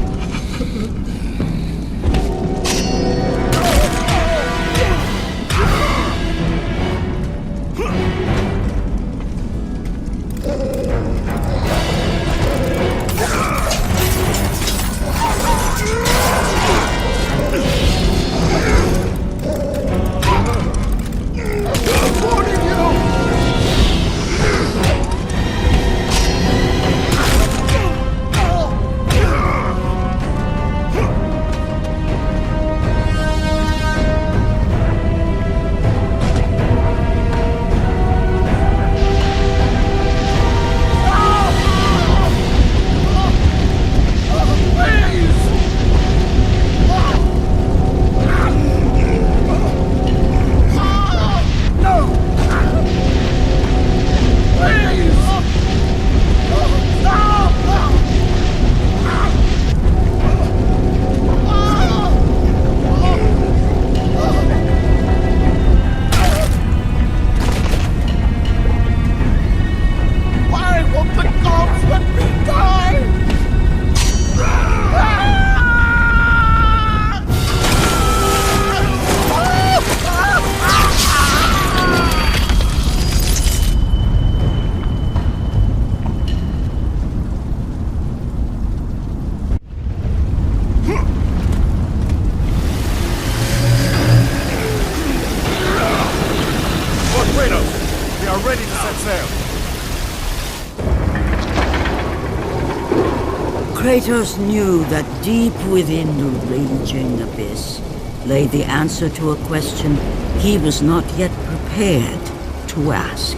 Kratos knew that deep within the raging abyss lay the answer to a question he was not yet prepared to ask.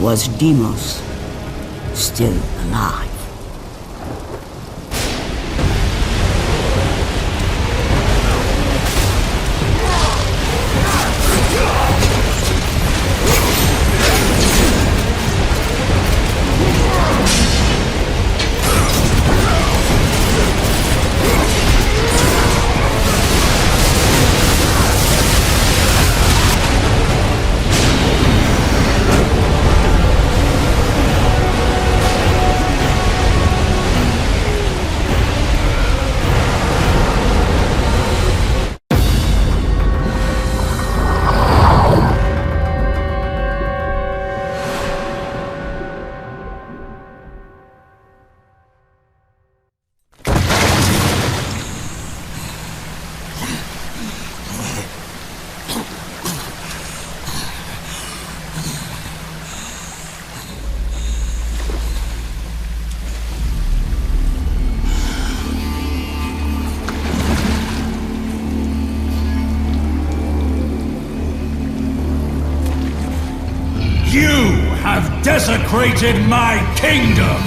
Was Deimos still alive? Desecrated my kingdom!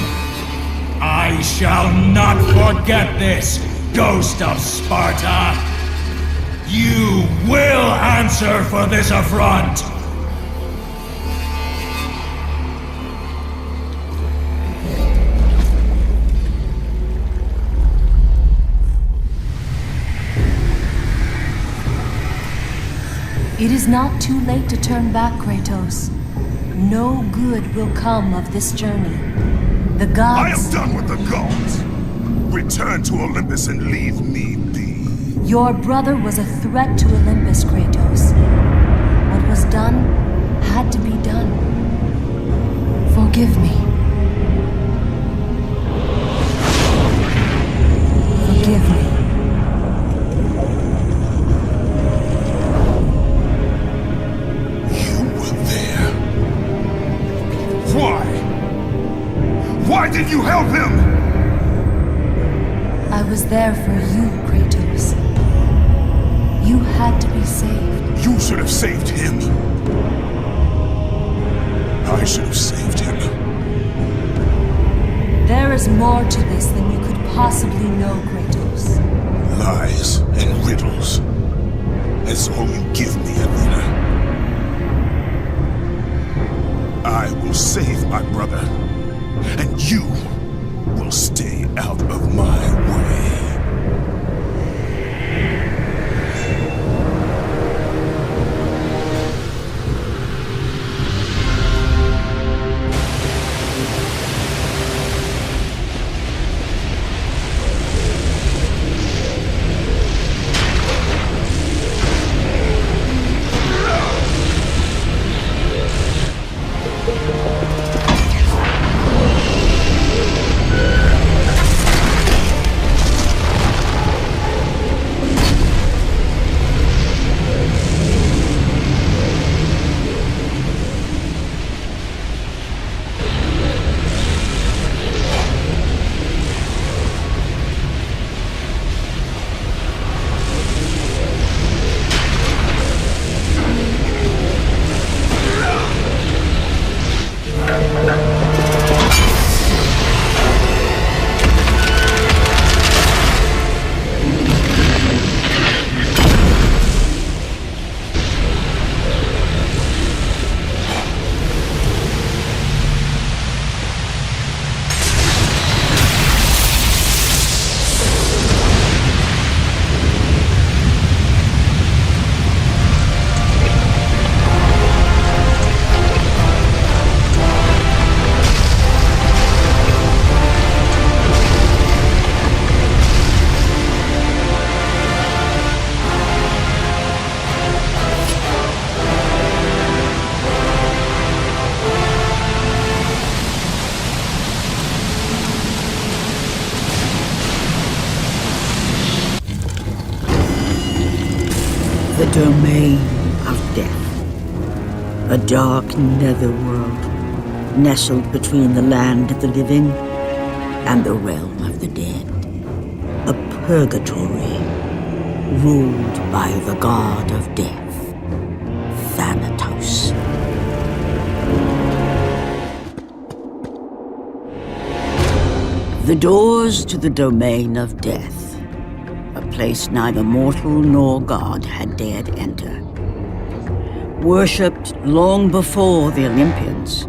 I shall not forget this, Ghost of Sparta! You will answer for this affront! It is not too late to turn back, Kratos. No good will come of this journey. The gods... I am done with the gods! Return to Olympus and leave me be. Your brother was a threat to Olympus, Kratos. What was done had to be done. Forgive me. Forgive me. you, Kratos. You had to be saved. You should have saved him. I should have saved him. There is more to this than you could possibly know, Kratos. Lies and riddles. That's all you give me, Alina. I will save my brother, and you will stay out of my way. The domain of death. A dark netherworld, nestled between the land of the living and the realm of the dead. A purgatory, ruled by the god of death, Thanatos. The doors to the domain of death, a place neither mortal nor god had dared enter. Worshipped long before the Olympians,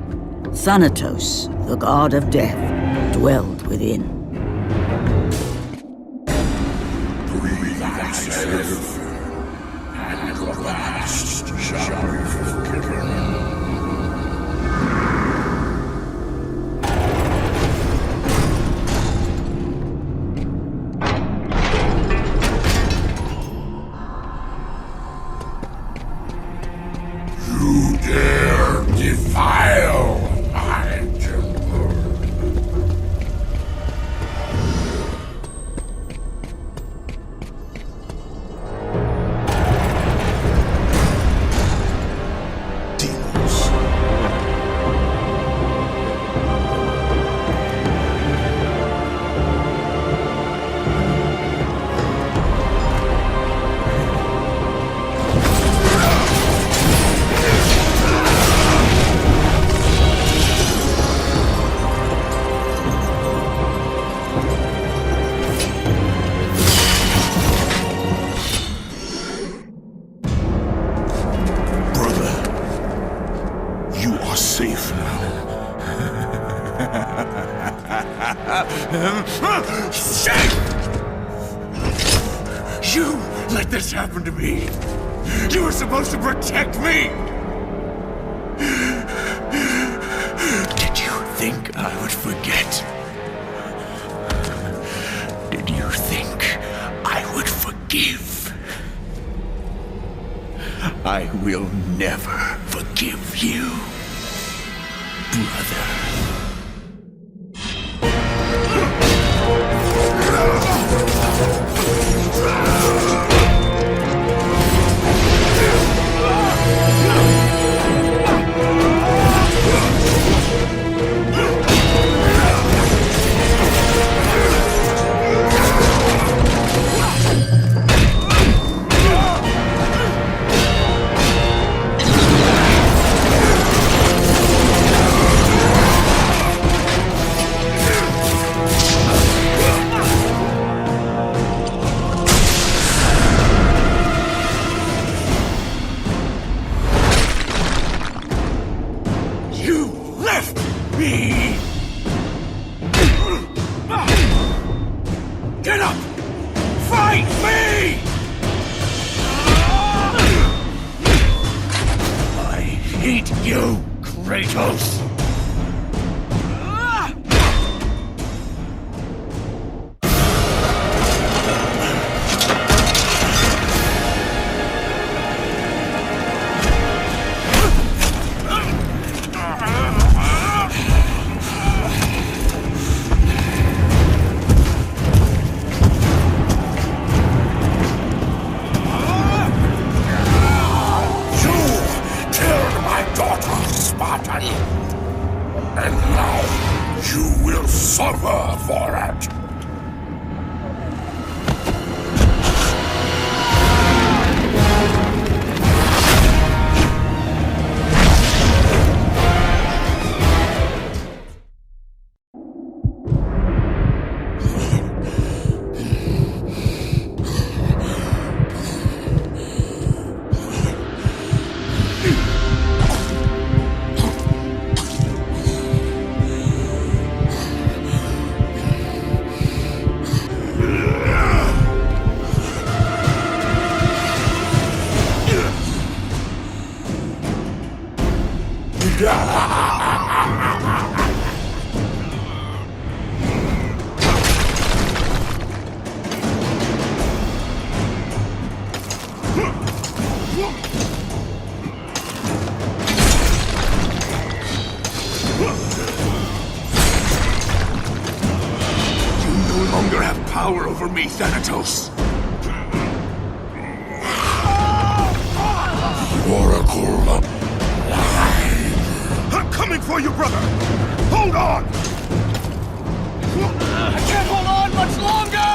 Thanatos, the god of death, dwelled within. Breathe thyself, and the past shall be forgiven. You dare defile my temple. Safe now. Safe! You let this happen to me. You were supposed to protect me. Did you think I would forget? Did you think I would forgive? I will never forgive you. Brother. Fight me! I hate you, Kratos! And now, you will suffer for it! Power over me, Thanatos! Oracle! I'm coming for you, brother! Hold on! I can't hold on much longer!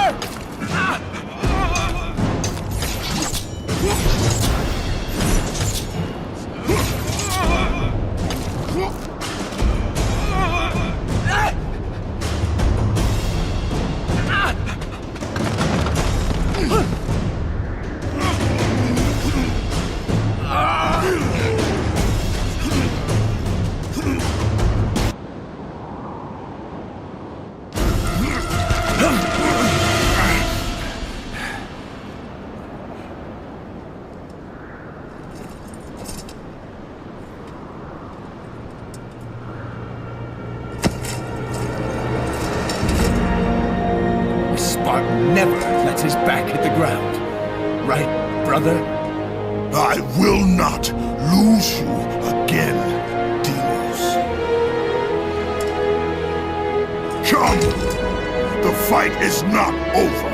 Spartan never lets his back hit the ground. Right, brother? I will not lose you again, Deimos. Come! The fight is not over.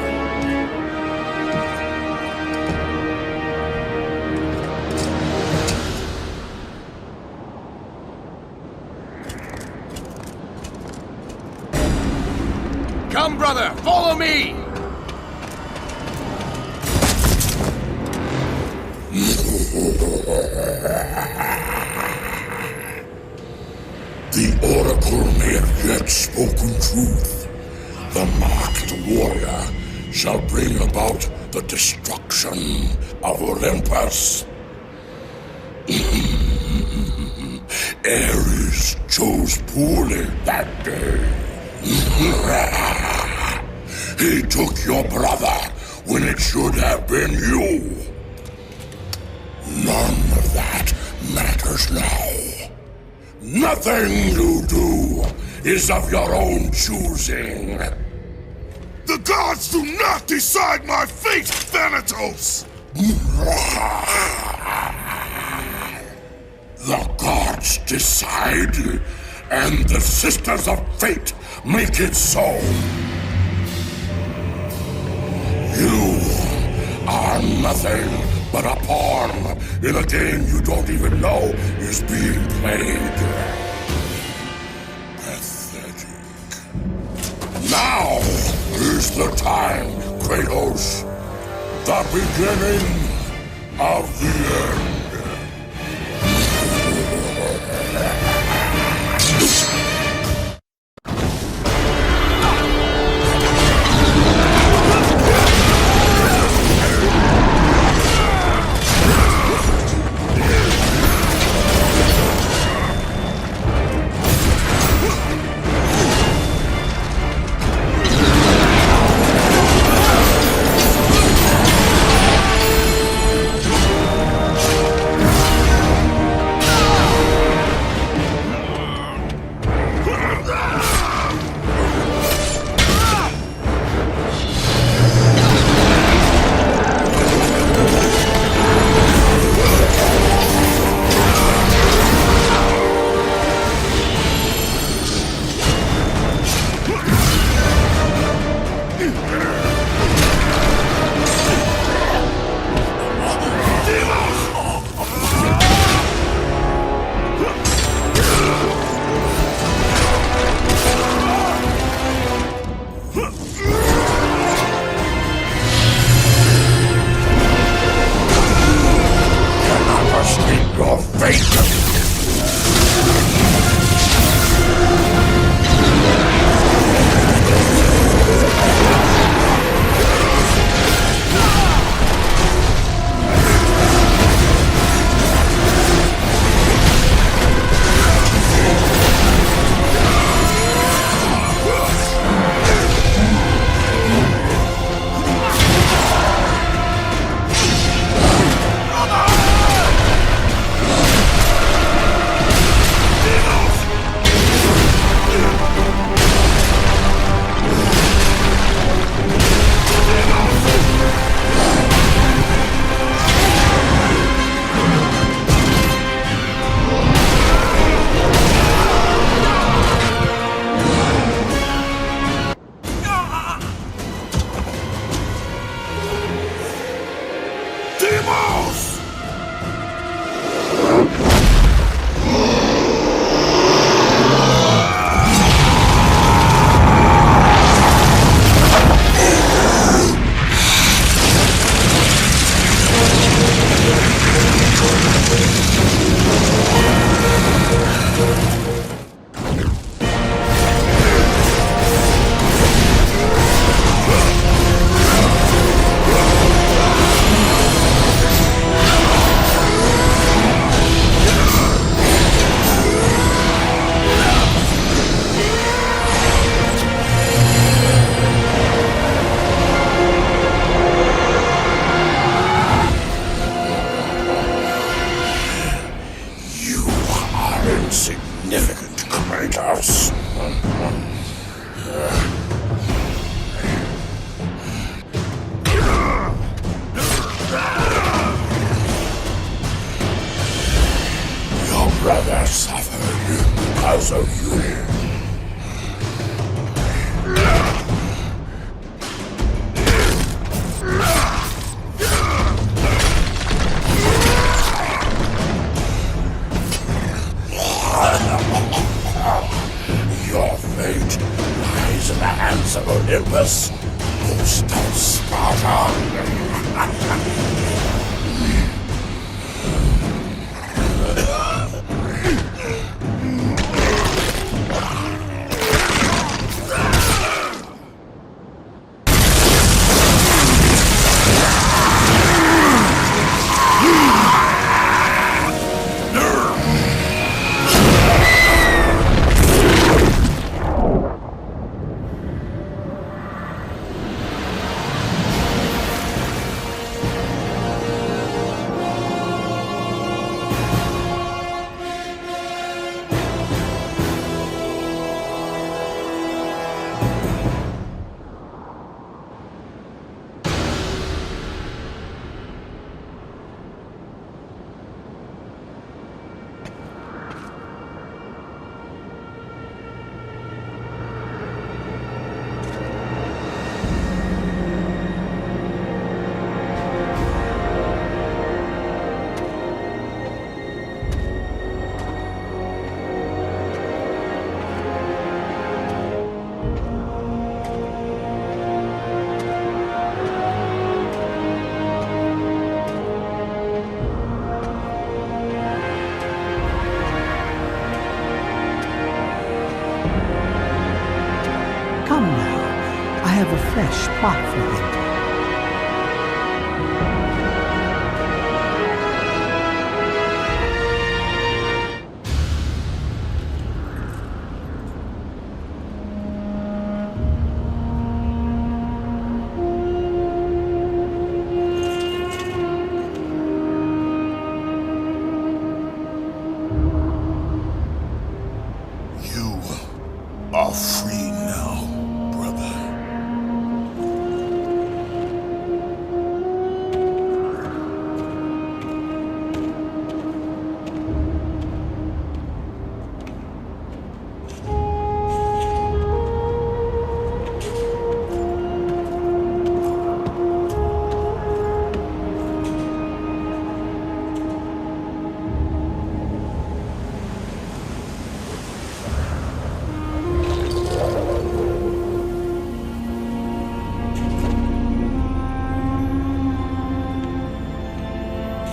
Come, brother, follow me! The Oracle may have yet spoken truth. The marked warrior shall bring about the destruction of Olympus. Ares chose poorly that day. He took your brother when it should have been you. None of that matters now. Nothing you do is of your own choosing. The gods do not decide my fate, Thanatos! The gods decide, and the Sisters of Fate make it so. You are nothing but a pawn in a game you don't even know is being played. Pathetic. Now is the time, Kratos. The beginning of the end. because of you. Your fate lies in the hands of Olympus, ghost of Sparta. Come now, I have a fresh plot for you. You are free now, brother.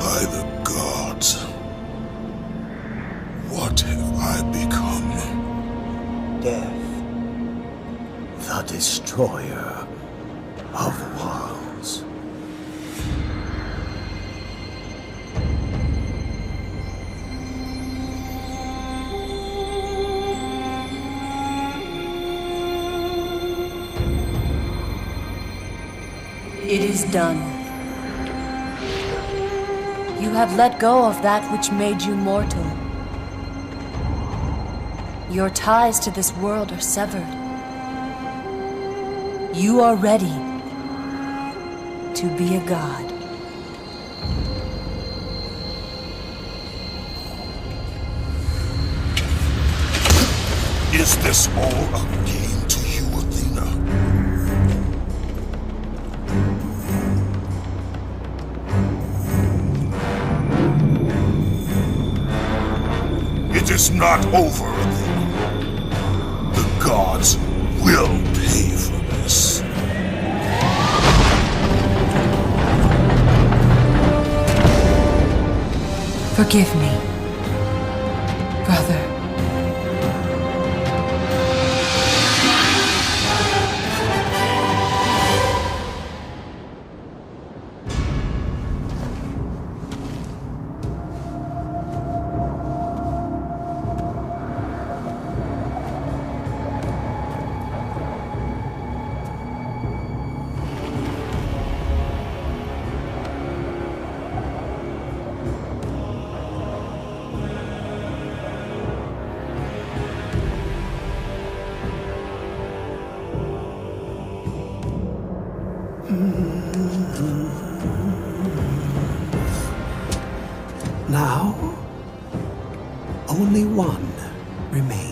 By the gods, what have I become? Death, the destroyer of worlds. It is done. You have let go of that which made you mortal. Your ties to this world are severed. You are ready to be a god. Is this all a game to you, Athena? It is not over, Athena. The gods will pay for this. Forgive me, brother. Now, only one remains.